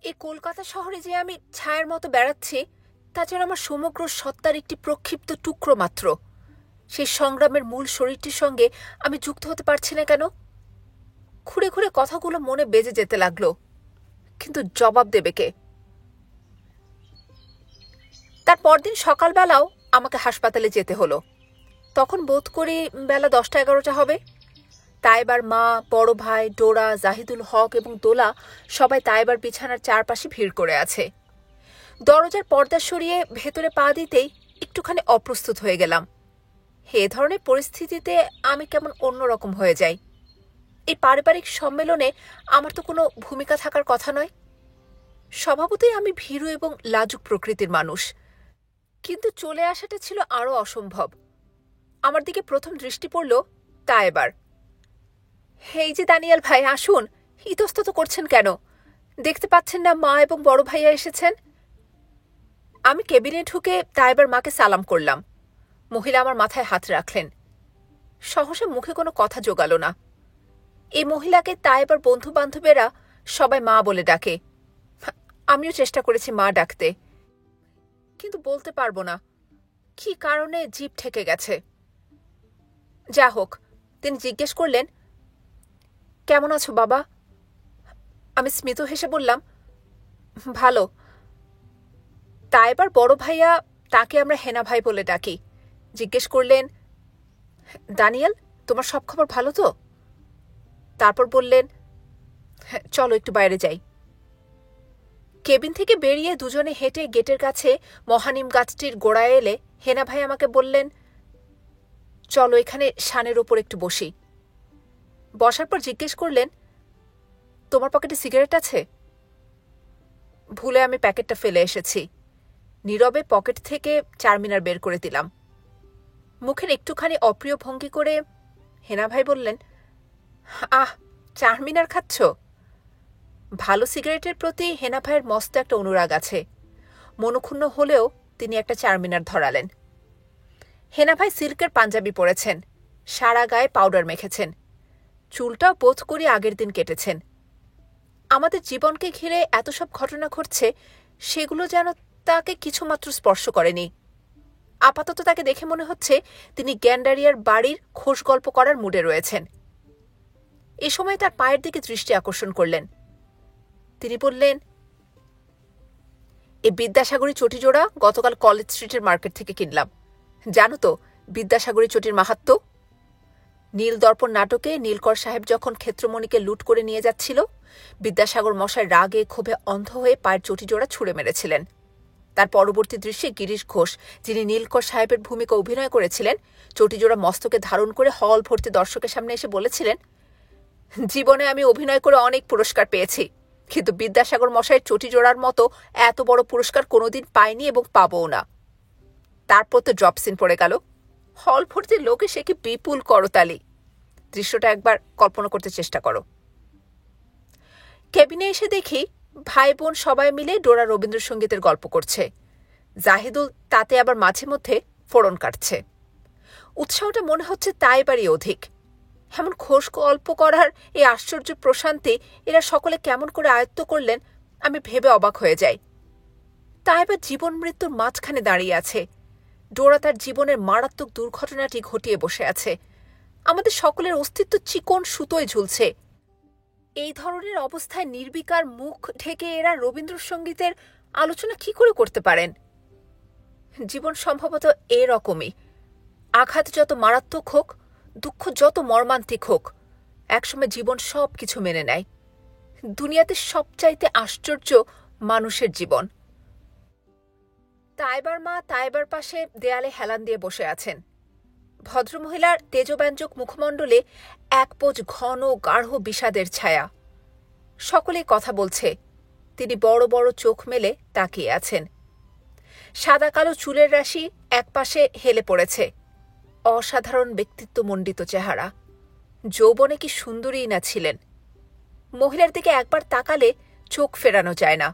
এই কলকাতা শহরে যে আমি ছায়ার মতো বেড়াচ্ছি, তা যেন আমার সমগ্র সত্তার একটি প্রক্ষিপ্ত টুকরো মাত্র। সেই সংগ্রামের মূল শরীরটির সঙ্গে আমি যুক্ত হতে পারছি না কেন? ঘুরে ঘুরে কথাগুলো মনে বেজে যেতে লাগলো, কিন্তু জবাব দেবে কে? তার পরদিন সকালবেলাও আমাকে হাসপাতালে যেতে হলো। তখন বোধ করি বেলা 10টা-11টা হবে। তাইবার মা, বড় ভাই, ডোরা, জাহিদুল হক এবং দোলা সবাই তাইবার বিছানার চারপাশে ভিড় করে আছে। দরজার পর্দা সরিয়ে ভেতরে পা দিতেই একটুখানি অপ্রস্তুত হয়ে গেলাম। এ ধরনের পরিস্থিতিতে আমি কেমন অন্যরকম হয়ে যাই। এই পারিবারিক সম্মেলনে আমার তো কোনো ভূমিকা থাকার কথা নয়। স্বভাবতই আমি ভীরু এবং লাজুক প্রকৃতির মানুষ, কিন্তু চলে আসাটা ছিল আরও অসম্ভব। আমার দিকে প্রথম দৃষ্টি পড়ল তাইবার। এই যে দানিয়াল ভাই, আসুন, ইতস্তত করছেন কেন? দেখতে পাচ্ছেন না মা এবং বড় ভাইয়া এসেছেন? আমি কেবিনে ঢুকে তাইবার মাকে সালাম করলাম। মহিলা আমার মাথায় হাত রাখলেন। সহসা মুখে কোনো কথা জোগালো না। এই মহিলাকে তাইবার বন্ধু বান্ধবেরা সবাই মা বলে ডাকে। আমিও চেষ্টা করেছি মা ডাকতে, কিন্তু বলতে পারবো না কি কারণে জিভ ঠেকে গেছে। যা হোক, তিনি জিজ্ঞেস করলেন, কেমন আছো বাবা? আমি স্মিত হেসে বললাম, ভালো। তাইবার বড় ভাইয়া, তাকে আমরা হেনা ভাই বলে ডাকি, জিজ্ঞেস করলেন, দানিয়েল, তোমার সব খবর ভালো তো? তারপর বললেন, চলো একটু বাইরে যাই। কেবিন থেকে বেরিয়ে দুজনে হেঁটে গেটের কাছে মহানিম গাছটির গোড়ায় এলে হেনা ভাই আমাকে বললেন, চলো এখানে শানের ওপর একটু বসি। বসার পর জিজ্ঞেস করলেন, তোমার পকেটে সিগারেট আছে? ভুলে আমি প্যাকেটটা ফেলে এসেছি। নীরবে পকেট থেকে চারমিনার বের করে দিলাম। মুখের একটুখানি অপ্রিয় ভঙ্গি করে হেনা ভাই বললেন, আহ, চারমিনার খাচ্ছ? ভালো সিগারেটের প্রতি হেনা ভাইয়ের মস্ত একটা অনুরাগ আছে। মনক্ষুণ্ণ হলেও তিনি একটা চারমিনার ধরালেন। হেনা ভাই সিল্কের পাঞ্জাবি পরেছেন, সারা গায়ে পাউডার মেখেছেন, চুলটাও বোধ করি আগের দিন কেটেছেন। আমাদের জীবনকে ঘিরে এত সব ঘটনা ঘটছে, সেগুলো যেন তাকে কিছুমাত্র স্পর্শ করেনি। আপাতত তাকে দেখে মনে হচ্ছে তিনি গ্যান্ডারিয়ার বাড়ির খোশ গল্প করার মুডে রয়েছেন। এ সময় তার পায়ের দিকে দৃষ্টি আকর্ষণ করলেন। তিনি বললেন, এই বিদ্যাসাগরী চটিজোড়া গতকাল কলেজ স্ট্রিটের মার্কেট থেকে কিনলাম। জানো তো বিদ্যাসাগরী চটির মাহাত্ম্য? নীল দর্পণ নাটকে নীলকর সাহেব যখন ক্ষেত্রমণিকে লুট করে নিয়ে যাচ্ছিল, বিদ্যাসাগর মশাই রাগে ক্ষোভে অন্ধ হয়ে পায়ের চটিজোড়া ছুঁড়ে মেরেছিলেন। তার পরবর্তী দৃশ্যে গিরিশ ঘোষ, যিনি নীলকর সাহেবের ভূমিকা অভিনয় করেছিলেন, চটিজোড়া মস্তকে ধারণ করে হল ভর্তি দর্শকের সামনে এসে বলেছিলেন, জীবনে আমি অভিনয় করে অনেক পুরস্কার পেয়েছি, কিন্তু বিদ্যাসাগর মশাইয়ের চটিজোড়ার মতো এত বড় পুরস্কার কোনোদিন পাইনি এবং পাবও না। তারপর তো ড্রপ সিন পড়ে গেল। হল ভর্তি লোকে সে কি বিপুল করতালি! দৃশ্যটা একবার কল্পনা করতে চেষ্টা করো। কেবিনে এসে দেখি ভাই বোন সবাই মিলে ডোরা রবীন্দ্রসঙ্গীতের গল্প করছে। জাহিদুল তাতে আবার মাঝে মধ্যে ফোড়ন কাটছে। উৎসাহটা মনে হচ্ছে তাইবারই অধিক। এমন খোশ গল্প করার এই আশ্চর্য প্রশান্তি এরা সকলে কেমন করে আয়ত্ত করলেন, আমি ভেবে অবাক হয়ে যাই। তাইবার জীবন মৃত্যুর মাঝখানে দাঁড়িয়ে আছে। ডোরা তার জীবনের মারাত্মক দুর্ঘটনাটি ঘটিয়ে বসে আছে। আমাদের সকলের অস্তিত্ব চিকন সুতোয় ঝুলছে। এই ধরনের অবস্থায় নির্বিকার মুখ ঢেকে এরা রবীন্দ্রসঙ্গীতের আলোচনা কি করে করতে পারেন? জীবন সম্ভবত এরকমই। আঘাত যত মারাত্মক হোক, দুঃখ যত মর্মান্তিক হোক, একসময় জীবন সব কিছু মেনে নেয়। দুনিয়াতে সবচাইতে আশ্চর্য মানুষের জীবন। তাইবার মা তাইবার পাশে দেয়ালে হেলান দিয়ে বসে আছেন। ভদ্রমহিলার তেজব্যঞ্জক মুখমণ্ডলে এক পোজ ঘন গাঢ় বিষাদের ছায়া। সকলেই কথা বলছে, তিনি বড় বড় চোখ মেলে তাকিয়ে আছেন। সাদা কালো চুলের রাশি একপাশে হেলে পড়েছে। অসাধারণ ব্যক্তিত্বমণ্ডিত চেহারা। যৌবনে কি সুন্দরীই না ছিলেন! মহিলার দিকে একবার তাকালে চোখ ফেরানো যায় না।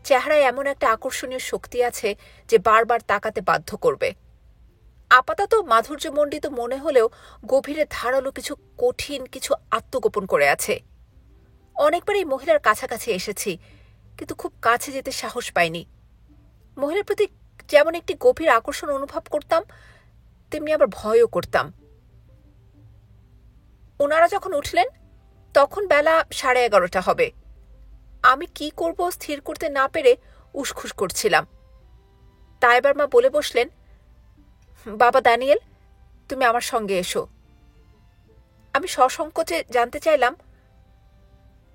চেহারায় এমন একটা আকর্ষণীয় শক্তি আছে যে বারবার তাকাতে বাধ্য করবে। আপাতত মাধুর্যমণ্ডিত মনে হলেও গভীরে ধারালো কিছু কঠিন কিছু আত্মগোপন করে আছে। অনেকবার এই মহিলার কাছাকাছি এসেছি, কিন্তু খুব কাছে যেতে সাহস পাইনি। মহিলার প্রতি যেমন একটি গভীর আকর্ষণ অনুভব করতাম, তেমনি আবার ভয়ও করতাম। ওনারা যখন উঠলেন তখন বেলা 11:30 হবে। আমি কি করব স্থির করতে না পেরে উসখুস করছিলাম। তাইবার মা বলে বসলেন, বাবা দানিয়েল, তুমি আমার সঙ্গে এসো। আমি সসংকোচে জানতে চাইলাম,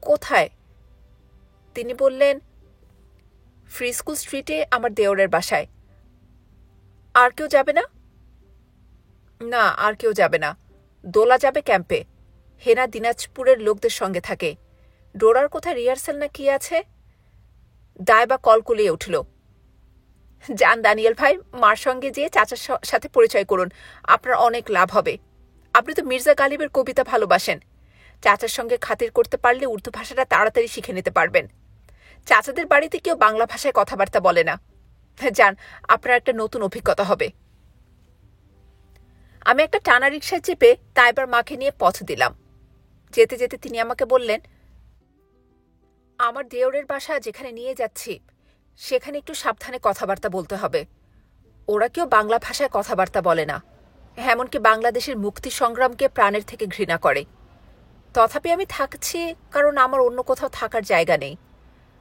কোথায়? তিনি বললেন, ফ্রি স্কুল স্ট্রিটে আমার দেওরের বাসায়। আর কেউ যাবে না? না, আর কেউ যাবে না। দোলা যাবে ক্যাম্পে। হেনা দিনাজপুরের লোকদের সঙ্গে থাকে। ডোরার কোথায় রিহার্সেল না কি আছে। দায়বা কলকুলিয়ে উঠল, যান দানিয়েল ভাই, মার সঙ্গে যেয়ে চাচার সাথে পরিচয় করুন, আপনার অনেক লাভ হবে। আপনি তো মির্জা গালিবের কবিতা ভালোবাসেন। চাচার সঙ্গে খাতির করতে পারলে উর্দু ভাষাটা তাড়াতাড়ি শিখে নিতে পারবেন। চাচাদের বাড়িতে কেউ বাংলা ভাষায় কথাবার্তা বলে না। যান, আপনার একটা নতুন অভিজ্ঞতা হবে। আমি একটা টানা রিকশায় চেপে তাইবার মাকে নিয়ে পথ দিলাম। যেতে যেতে তিনি আমাকে বললেন, আমার দেওরের বাসা যেখানে নিয়ে যাচ্ছি সেখানে একটু সাবধানে কথাবার্তা বলতে হবে। ওরা কেউ বাংলা ভাষায় কথাবার্তা বলে না, এমনকি বাংলাদেশের মুক্তি সংগ্রামকে প্রাণের থেকে ঘৃণা করে। তথাপি আমি থাকছি কারণ আমার অন্য কোথাও থাকার জায়গা নেই।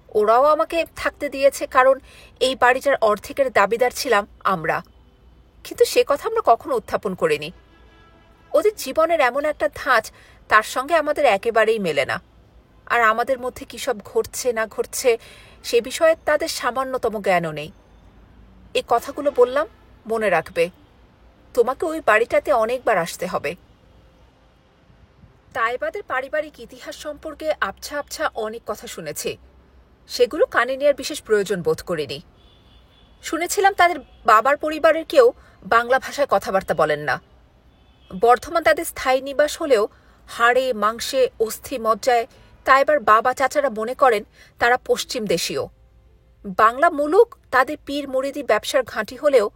ওরাও আমাকে থাকতে দিয়েছে কারণ এই বাড়িটার অর্ধেকের দাবিদার ছিলাম আমরা। কিন্তু সে কথা আমরা কখনো উত্থাপন করিনি। ওদের জীবনের এমন একটা ধাঁচ, তার সঙ্গে আমাদের একেবারেই মেলে না। আর আমাদের মধ্যে কী সব ঘটছে না ঘটছে সে বিষয়ে তাদের সামান্যতম জ্ঞানও নেই। এই কথাগুলো বললাম, মনে রাখবে। তোমাকে ওই বাড়িটাতে অনেকবার আসতে হবে। তাইবাদের পারিবারিক ইতিহাস সম্পর্কে আবছা আবছা অনেক কথা শুনেছি, সেগুলো কানে নেওয়ার বিশেষ প্রয়োজন বোধ করিনি। শুনেছিলাম তাদের বাবার পরিবারের কেউ বাংলা ভাষায় কথাবার্তা বলেন না। বর্ধমান তাদের স্থায়ী নিবাস হলেও হাড়ে মাংসে অস্থি মজ্জায় তাইবার বাবা চাচারা মনে করেন তারা পশ্চিম দেশীয়। বাংলা মুলুক তাদের পীর মুরিদি ব্যবসার ঘাঁটি হলেও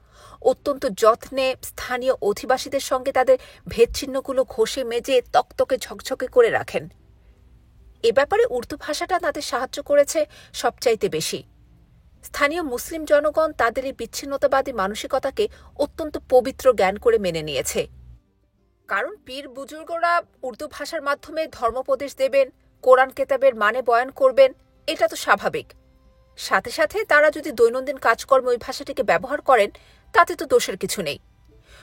অত্যন্ত যত্নে স্থানীয় অধিবাসীদের সঙ্গে তাদের ভেদচিহ্নগুলো ঘষে মেজে তকতকে ঝকঝকে করে রাখেন। এ ব্যাপারে উর্দু ভাষাটা তাদের সাহায্য করেছে সবচাইতে বেশি। স্থানীয় মুসলিম জনগণ তাদের এই বিচ্ছিন্নতাবাদী মানসিকতাকে অত্যন্ত পবিত্র জ্ঞান করে মেনে নিয়েছে। কারণ পীর বুজুর্গরা উর্দু ভাষার মাধ্যমে ধর্মোপদেশ দেবেন, কোরআন কেতাবের মানে বয়ান করবেন, এটা তো স্বাভাবিক। সাথে সাথে তারা যদি দৈনন্দিন কাজকর্মে ওই ভাষাটিকে ব্যবহার করেন তাতে তো দোষের কিছু নেই,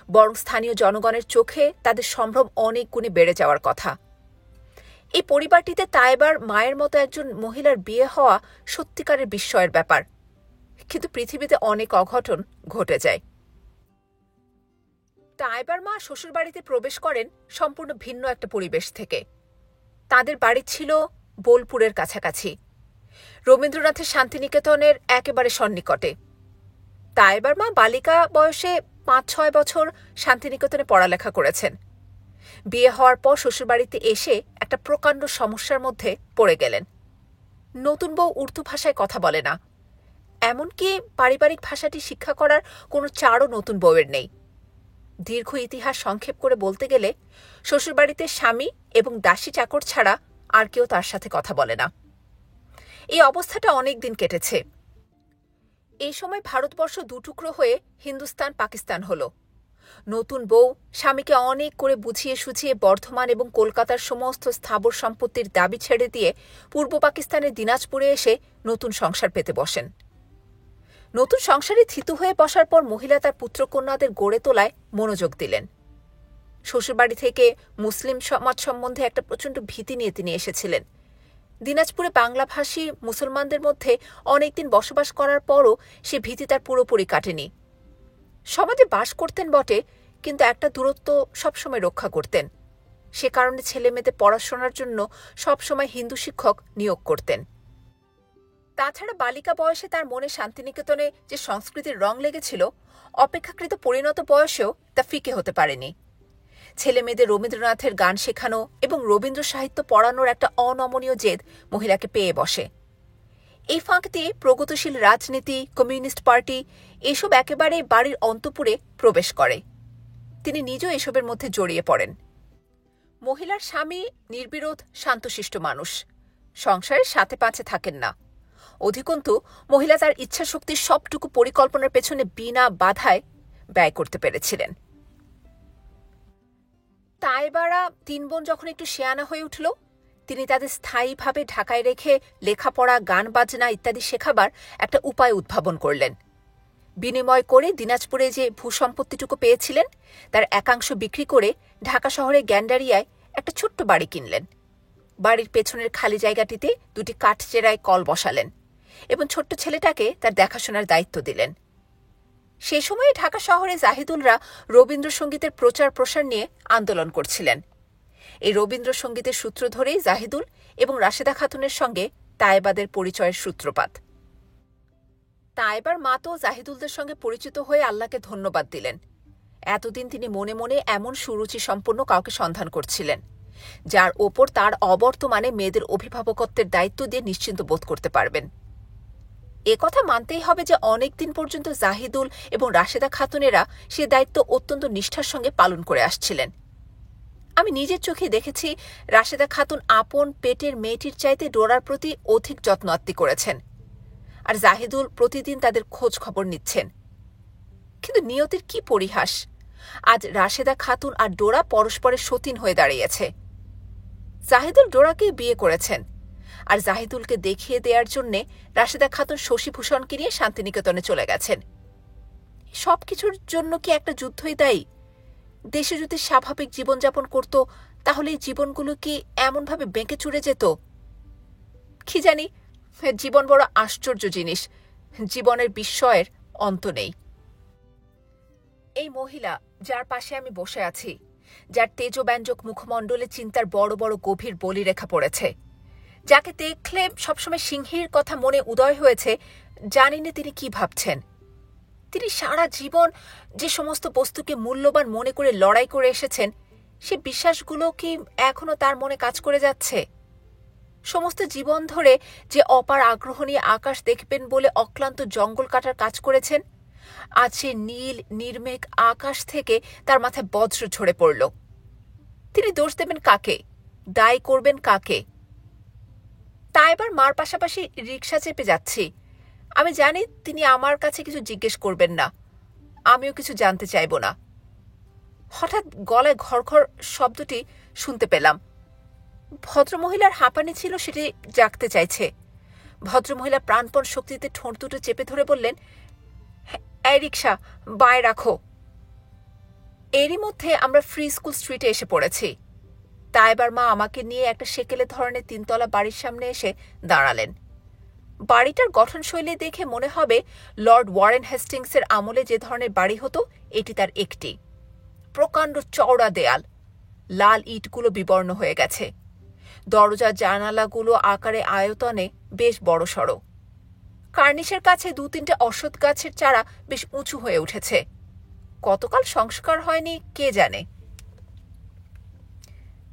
বরং স্থানীয় জনগণের চোখে তাদের সম্ভ্রম অনেক গুণে বেড়ে যাওয়ার কথা। এই পরিবারটিতে তাইবার মায়ের মতো একজন মহিলার বিয়ে হওয়া সত্যিকারের বিস্ময়ের ব্যাপার, কিন্তু পৃথিবীতে অনেক অঘটন ঘটে যায়। তাইবার মা শ্বশুরবাড়িতে প্রবেশ করেন সম্পূর্ণ ভিন্ন একটা পরিবেশ থেকে। তাদের বাড়ি ছিল বোলপুরের কাছাকাছি, রবীন্দ্রনাথের শান্তিনিকেতনের একেবারে সন্নিকটে। তাইবার মা বালিকা বয়সে ৫-৬ বছর শান্তিনিকেতনে পড়ালেখা করেছেন। বিয়ে হওয়ার পর শ্বশুরবাড়িতে এসে একটা প্রকাণ্ড সমস্যার মধ্যে পড়ে গেলেন। নতুন বউ উর্দু ভাষায় কথা বলে না, এমনকি পারিবারিক ভাষাটি শিক্ষা করার কোনো চারও নতুন বউয়ের নেই। দীর্ঘ ইতিহাস সংক্ষেপ করে বলতে গেলে শ্বশুরবাড়িতে স্বামী এবং দাসী চাকর ছাড়া আর কেউ তার সাথে কথা বলে না। এই অবস্থাটা অনেক দিন কেটেছে। এই সময় ভারতবর্ষ দুটুকরো হয়ে হিন্দুস্তান পাকিস্তান হল। নতুন বউ স্বামীকে অনেক করে বুঝিয়ে সুঝিয়ে বর্ধমান এবং কলকাতার সমস্ত স্থাবর সম্পত্তির দাবি ছেড়ে দিয়ে পূর্ব পাকিস্তানের দিনাজপুরে এসে নতুন সংসার পেতে বসেন। নতুন সংসারে থিতু হয়ে বসার পর মহিলা তার পুত্রকন্যাদের গড়ে তোলায় মনোযোগ দিলেন। শ্বশুরবাড়ি থেকে মুসলিম সমাজ সম্বন্ধে একটা প্রচণ্ড ভীতি নিয়ে তিনি এসেছিলেন। দিনাজপুরে বাংলাভাষী মুসলমানদের মধ্যে অনেকদিন বসবাস করার পরও সে ভীতি তার পুরোপুরি কাটেনি। সমাজে বাস করতেন বটে, কিন্তু একটা দূরত্ব সবসময় রক্ষা করতেন। সে কারণে ছেলেমেয়েদের পড়াশোনার জন্য সবসময় হিন্দু শিক্ষক নিয়োগ করতেন। তাছাড়া বালিকা বয়সে তার মনে শান্তিনিকেতনে যে সংস্কৃতির রং লেগেছিল, অপেক্ষাকৃত পরিণত বয়সেও তা ফিকে হতে পারেনি। ছেলেমেয়েদের রবীন্দ্রনাথের গান শেখানো এবং রবীন্দ্র সাহিত্য পড়ানোর একটা অনমনীয় জেদ মহিলাকে পেয়ে বসে। এই ফাঁক দিয়ে প্রগতিশীল রাজনীতি, কমিউনিস্ট পার্টি এসব একেবারে বাড়ির অন্তঃপুরে প্রবেশ করে। তিনি নিজেও এসবের মধ্যে জড়িয়ে পড়েন। মহিলার স্বামী নির্বিরোধ শান্তশিষ্ট মানুষ, সংসারের সাথে পাঁচে থাকেন না। অধিকন্তু মহিলা তার ইচ্ছাশক্তির সবটুকু পরিকল্পনার পেছনে বিনা বাধায় ব্যয় করতে পেরেছিলেন। তাইবারা ৩ বোন যখন একটু শেয়ানা হয়ে উঠল, তিনি তাদের স্থায়ীভাবে ঢাকায় রেখে লেখাপড়া, গান বাজনা ইত্যাদি শেখাবার একটা উপায় উদ্ভাবন করলেন। বিনিময় করে দিনাজপুরে যে ভূসম্পত্তিটুকু পেয়েছিলেন তার একাংশ বিক্রি করে ঢাকা শহরের গ্যান্ডারিয়ায় একটা ছোট্ট বাড়ি কিনলেন। বাড়ির পেছনের খালি জায়গাটিতে 2টি কাঠচেরায় কল বসালেন এবং ছোট্ট ছেলেটাকে তার দেখাশোনার দায়িত্ব দিলেন। সে সময়ে ঢাকা শহরে জাহিদুলরা রবীন্দ্রসঙ্গীতের প্রচার প্রসার নিয়ে আন্দোলন করছিলেন। এই রবীন্দ্রসঙ্গীতের সূত্র ধরেই জাহিদুল এবং রাশেদা খাতুনের সঙ্গে তাইবাদের পরিচয়ের সূত্রপাত। তাইবার মা তো জাহিদুলদের সঙ্গে পরিচিত হয়ে আল্লাহকে ধন্যবাদ দিলেন। এতদিন তিনি মনে মনে এমন সুরুচি সম্পন্ন কাউকে সন্ধান করছিলেন যার ওপর তার অবর্তমানে মেয়েদের অভিভাবকত্বের দায়িত্ব দিয়ে নিশ্চিন্ত বোধ করতে পারবেন। কথা মানতেই হবে যে অনেকদিন পর্যন্ত জাহিদুল এবং রাশেদা খাতুনেরা সে দায়িত্ব অত্যন্ত নিষ্ঠার সঙ্গে পালন করে আসছিলেন। আমি নিজের চোখে দেখেছি রাশেদা খাতুন আপন পেটের মেয়েটির চাইতে ডোরার প্রতি অধিক যত্ন আত্তি করেছেন, আর জাহিদুল প্রতিদিন তাদের খোঁজ খবর নিচ্ছেন। কিন্তু নিয়তির কি পরিহাস, আজ রাশেদা খাতুন আর ডোরা পরস্পরের সতীন হয়ে দাঁড়িয়েছে। জাহিদুল ডোরাকে বিয়ে করেছেন, আর জাহিদুলকে দেখিয়ে দেওয়ার জন্য রাশেদা খাতুন শশীভূষণকে নিয়ে শান্তিনিকেতনে চলে গেছেন। সবকিছুর জন্য কি একটা যুদ্ধই দায়ী? দেশে যদি স্বাভাবিক জীবনযাপন করত, তাহলে এই জীবনগুলো কি এমনভাবে বেঁকে চুরে যেত? কি জানি, জীবন বড় আশ্চর্য জিনিস, জীবনের বিস্ময়ের অন্ত নেই। এই মহিলা যার পাশে আমি বসে আছি, যার তেজব্যঞ্জক মুখমণ্ডলে চিন্তার বড় বড় গভীর বলিরেখা পড়েছে, যাকে দেখলে সবসময় সিংহীর কথা মনে উদয় হয়েছে, জানি না তিনি কি ভাবছেন। তিনি সারা জীবন যে সমস্ত বস্তুকে মূল্যবান মনে করে লড়াই করে এসেছেন, সে বিশ্বাসগুলো কি এখনো তার মনে কাজ করে যাচ্ছে? সমস্ত জীবন ধরে যে অপার আগ্রহ নিয়ে আকাশ দেখবেন বলে অক্লান্ত জঙ্গল কাটার কাজ করেছেন, আজ সে নীল নির্মেঘ আকাশ থেকে তার মাথায় বজ্র ঝরে পড়ল। তিনি দোষ দেবেন কাকে, দায়ী করবেন কাকে? তা এবার মার পাশাপাশি রিকশা চেপে যাচ্ছি। আমি জানি তিনি আমার কাছে কিছু জিজ্ঞেস করবেন না, আমিও কিছু জানতে চাইব না। হঠাৎ গলায় ঘড়ঘড় শব্দটি শুনতে পেলাম। ভদ্রমহিলার হাঁপানি ছিল, সেটি জাগতে চাইছে। ভদ্রমহিলা প্রাণপণ শক্তিতে ঠোঁট দুটো চেপে ধরে বললেন, এই রিকশা বাঁয়ে রাখো। এরই মধ্যে আমরা ফ্রি স্কুল স্ট্রিটে এসে পড়েছি। তা এবার মা আমাকে নিয়ে একটা সেকেলে ধরনের 3 তলা বাড়ির সামনে এসে দাঁড়ালেন। বাড়িটার গঠনশৈলী দেখে মনে হবে লর্ড ওয়ারেন হেস্টিংসের আমলে যে ধরনের বাড়ি হতো, এটি তার একটি। প্রকাণ্ড চওড়া দেয়াল, লাল ইটগুলো বিবর্ণ হয়ে গেছে। দরজা জানালাগুলো আকারে আয়তনে বেশ বড়সড়। কার্নিশের কাছে 2-3টে অশ্বত্থ গাছের চারা বেশ উঁচু হয়ে উঠেছে। কতকাল সংস্কার হয়নি কে জানে।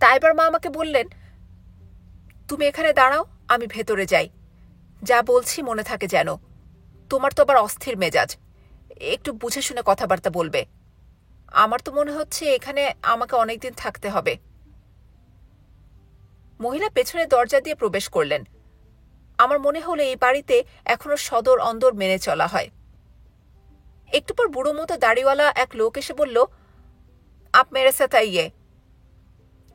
তাই এবার মা আমাকে বললেন, তুমি এখানে দাঁড়াও, আমি ভেতরে যাই। যা বলছি মনে থাকে যেন। তোমার তো আবার অস্থির মেজাজ, একটু বুঝে শুনে কথাবার্তা বলবে। আমার তো মনে হচ্ছে এখানে আমাকে অনেকদিন থাকতে হবে। মহিলা পেছনে দরজা দিয়ে প্রবেশ করলেন। আমার মনে হলো এই বাড়িতে এখনো সদর অন্দর মেনে চলা হয়। একটু পর বুড়ো মতো দাড়িওয়ালা এক লোক এসে বলল, আপ মেরে সাথ আইয়ে।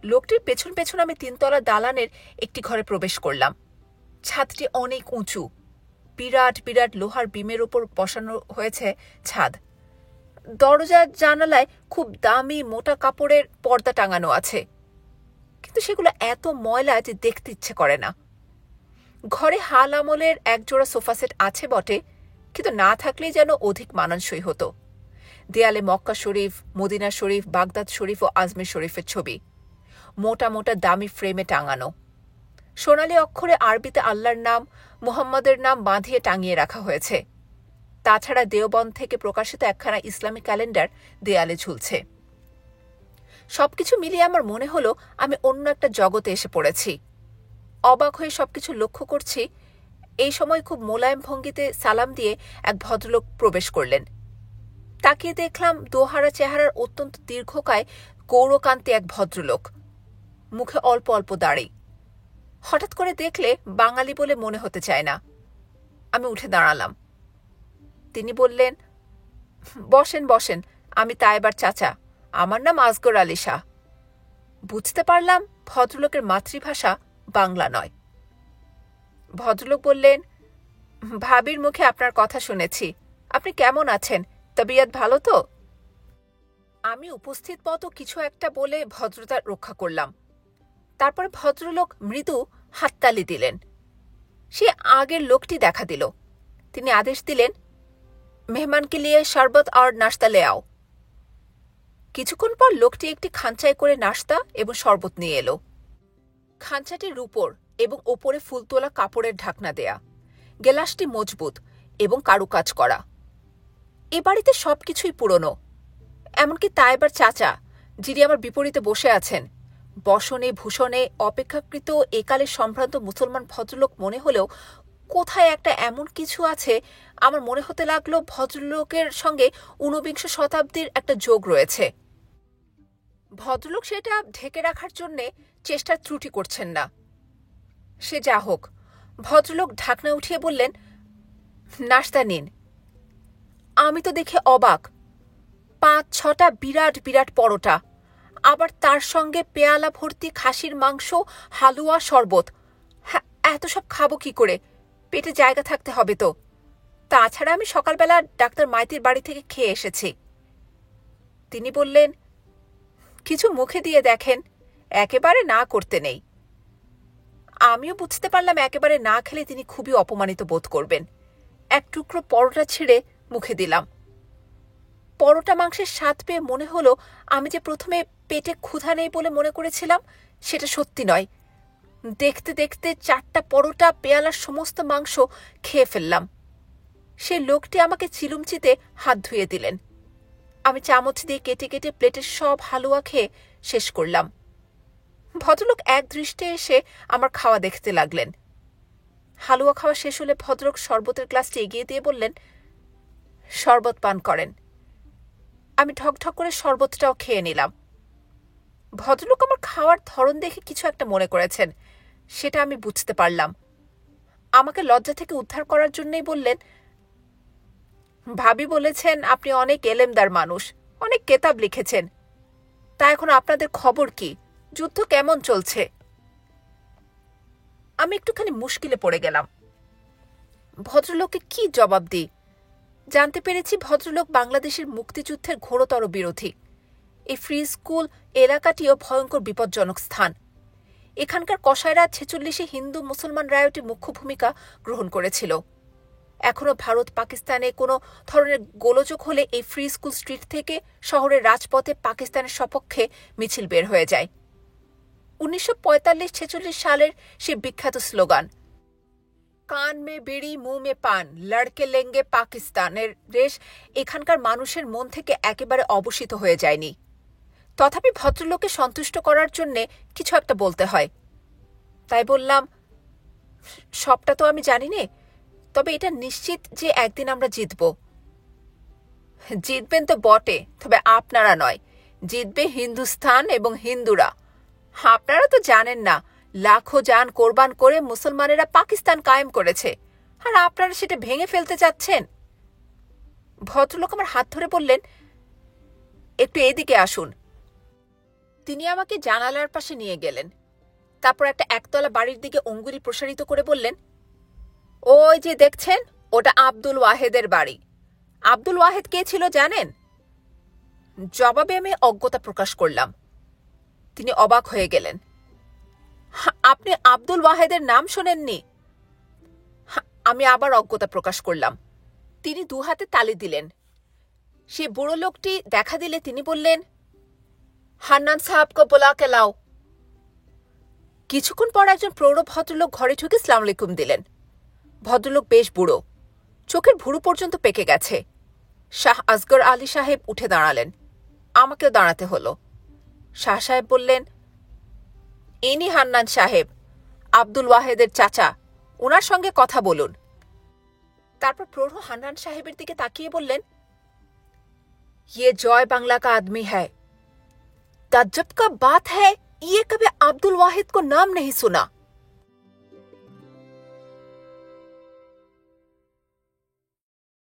লোকটির পেছন পেছন আমি 3 তলা দালানের একটি ঘরে প্রবেশ করলাম। ছাদটি অনেক উঁচু, বিরাট বিরাট লোহার বিমের উপর বসানো হয়েছে ছাদ। দরজার জানালায় খুব দামি মোটা কাপড়ের পর্দা টাঙানো আছে, কিন্তু সেগুলো এত ময়লা যে দেখতে ইচ্ছে করে না। ঘরে হাল আমলের একজোড়া সোফা সেট আছে বটে, কিন্তু না থাকলেই যেন অধিক মানানসই হতো। দেয়ালে মক্কা শরীফ, মদিনা শরীফ, বাগদাদ শরীফ ও আজমির শরীফের ছবি মোটা মোটা দামি ফ্রেমে টাঙানো। সোনালী অক্ষরে আরবিতে আল্লাহর নাম, মুহাম্মদের নাম বাঁধিয়ে টাঙিয়ে রাখা হয়েছে। তাছাড়া দেওবন্দ থেকে প্রকাশিত একখানা ইসলামী ক্যালেন্ডার দেয়ালে ঝুলছে। সবকিছু মিলিয়ে আমার মনে হলো আমি অন্য একটা জগতে এসে পড়েছি। অবাক হয়ে সবকিছু লক্ষ্য করছি। এই সময় খুব মোলায়েম ভঙ্গিতে সালাম দিয়ে এক ভদ্রলোক প্রবেশ করলেন। তাকিয়ে দেখলাম দোহারা চেহারার অত্যন্ত দীর্ঘকায় গৌরকান্তি এক ভদ্রলোক, মুখে অল্প অল্প দাড়ি। হঠাৎ করে দেখলে বাঙালি বলে মনে হতে চায় না। আমি উঠে দাঁড়ালাম। তিনি বললেন, বসেন বসেন, আমি তাইবার চাচা, আমার নাম আসগর আলী শাহ। বুঝতে পারলাম ভদ্রলোকের মাতৃভাষা বাংলা নয়। ভদ্রলোক বললেন, ভাবির মুখে আপনার কথা শুনেছি, আপনি কেমন আছেন, তবিয়ত ভালো তো? আমি উপস্থিত মতো কিছু একটা বলে ভদ্রতা রক্ষা করলাম। তারপর ভদ্রলোক মৃদু হাততালি দিলেন। সে আগের লোকটি দেখা দিল। তিনি আদেশ দিলেন, মেহমানকে লিয়ে শরবত আর নাস্তা লে আও। কিছুক্ষণ পর লোকটি একটি খাঞ্চায় করে নাস্তা এবং শরবত নিয়ে এলো। খাঞ্চাটির উপর এবং ওপরে ফুলতোলা কাপড়ের ঢাকনা দেয়া। গেলাসটি মজবুত এবং কারুকাজ করা। এ বাড়িতে সবকিছুই পুরনো, এমনকি তাইবার চাচা, যিনি আমার বিপরীতে বসে আছেন, বসনে ভূষণে অপেক্ষাকৃত একালে সম্ভ্রান্ত মুসলমান ভদ্রলোক মনে হলেও কোথায় একটা এমন কিছু আছে, আমার মনে হতে লাগলো ভদ্রলোকের সঙ্গে 19 শতাব্দীর একটা যোগ রয়েছে। ভদ্রলোক সেটা ঢেকে রাখার জন্যে চেষ্টার ত্রুটি করছেন না। সে যা হোক, ভদ্রলোক ঢাকনা উঠিয়ে বললেন, নাস্তা নিন। আমি তো দেখে অবাক। ৫-৬টা বিরাট বিরাট পরোটা, আবার তার সঙ্গে পেয়ালা ভর্তি খাসির মাংস, হালুয়া, শরবত। হ্যাঁ, এত সব খাবো কি করে? পেটে জায়গা থাকতে হবে তো। তাছাড়া আমি সকালবেলা ডাক্তার মাইতির বাড়ি থেকে খেয়ে এসেছি। তিনি বললেন, কিছু মুখে দিয়ে দেখেন, একেবারে না করতে নেই। আমিও বুঝতে পারলাম একেবারে না খেলে তিনি খুবই অপমানিত বোধ করবেন। এক টুকরো পরোটা ছিঁড়ে মুখে দিলাম। পরোটা মাংসের স্বাদ পেয়ে মনে হলো আমি যে প্রথমে পেটে ক্ষুধা নেই বলে মনে করেছিলাম সেটা সত্যি নয়। দেখতে দেখতে 4টা পরোটা, পেয়ালার সমস্ত মাংস খেয়ে ফেললাম। সে লোকটি আমাকে চিলুমচিতে হাত ধুয়ে দিলেন। আমি চামচ দিয়ে কেটে কেটে প্লেটের সব হালুয়া খেয়ে শেষ করলাম। ভদ্রলোক এক দৃষ্টে এসে আমার খাওয়া দেখতে লাগলেন। হালুয়া খাওয়া শেষ হলে ভদ্রলোক শরবতের গ্লাসটি এগিয়ে দিয়ে বললেন, শরবত পান করেন। আমি ঢকঢক করে শরবতটাও খেয়ে নিলাম। ভদ্রলোক আমার খাওয়ার ধরন দেখে কিছু একটা মনে করেছেন, সেটা আমি বুঝতে পারলাম। আমাকে লজ্জা থেকে উদ্ধার করার জন্যই বললেন, ভাবি বলেছেন আপনি অনেক এলেমদার মানুষ, অনেক কেতাব লিখেছেন। তা এখন আপনাদের খবর কি? যুদ্ধ কেমন চলছে? আমি একটুখানি মুশকিলে পড়ে গেলাম। ভদ্রলোককে কি জবাব দিই? জানতে পেরেছি ভদ্রলোক বাংলাদেশের মুক্তিযুদ্ধের ঘোরতর বিরোধী। এই ফ্রি স্কুল এলাকাটিও ভয়ঙ্কর বিপজ্জনক স্থান। এখানকার কসাইরা 46-এ হিন্দু মুসলমান রায়টে মুখ্য ভূমিকা গ্রহণ করেছিল। এখনও ভারত পাকিস্তানে কোনো ধরনের গোলযোগ হলে এই ফ্রি স্কুল স্ট্রিট থেকে শহরের রাজপথে পাকিস্তানের সপক্ষে মিছিল বের হয়ে যায়। 1945-46 সালের সে বিখ্যাত স্লোগান, কান মে বিড়ি মুঁ মে পান, লড়কে লেঙ্গে পাকিস্তানের রেশ এখানকার মানুষের মন থেকে একেবারে অবসিত হয়ে যায়নি। তথাপি ভদ্রলোককে সন্তুষ্ট করার জন্যে কিছু একটা বলতে হয়। তাই বললাম, সবটা তো আমি জানি নে, তবে এটা নিশ্চিত যে একদিন আমরা জিতব। জিতবেন তো বটে, তবে আপনারা নয়, জিতবে হিন্দুস্তান এবং হিন্দুরা। আপনারা তো জানেন না, লাখো জান কোরবান করে মুসলমানেরা পাকিস্তান কায়েম করেছে, আর আপনারা সেটা ভেঙে ফেলতে চাচ্ছেন। ভদ্রলোক আমার হাত ধরে বললেন, একটু এদিকে আসুন। তিনি আমাকে জানালার পাশে নিয়ে গেলেন। তারপর একটা একতলা বাড়ির দিকে অঙ্গুলি প্রসারিত করে বললেন, ওই যে দেখছেন, ওটা আব্দুল ওয়াহেদের বাড়ি। আব্দুল ওয়াহেদ কে ছিল জানেন? জবাবে আমি অজ্ঞতা প্রকাশ করলাম। তিনি অবাক হয়ে গেলেন। আপনি আব্দুল ওয়াহেদের নাম শোনেননি? আমি আবার অজ্ঞতা প্রকাশ করলাম। তিনি দুহাতে তালি দিলেন। সে বুড়ো লোকটি দেখা দিলে তিনি বললেন, হান্নান সাহাবকে বোলাকে লাও। কিছুক্ষণ পর একজন প্রৌঢ় ভদ্রলোক ঘরে ঢুকে সালাম আলাইকুম দিলেন। ভদ্রলোক বেশ বুড়ো, চোখের ভুরু পর্যন্ত পেকে গেছে। শাহ আসগর আলী সাহেব উঠে দাঁড়ালেন। আমাকেও দাঁড়াতে হলো। শাহ সাহেব বললেন, ইনি হান্নান সাহেব, আব্দুল ওয়াহেদের চাচা, ওনার সঙ্গে কথা বলুন। তারপর প্রৌঢ় হান্নান সাহেবের দিকে তাকিয়ে বললেন, ये जॉय बांग्ला का आदमी है। ताज्जुब का बात है, ये कभी अब्दुल वाहिद को नाम नहीं सुना।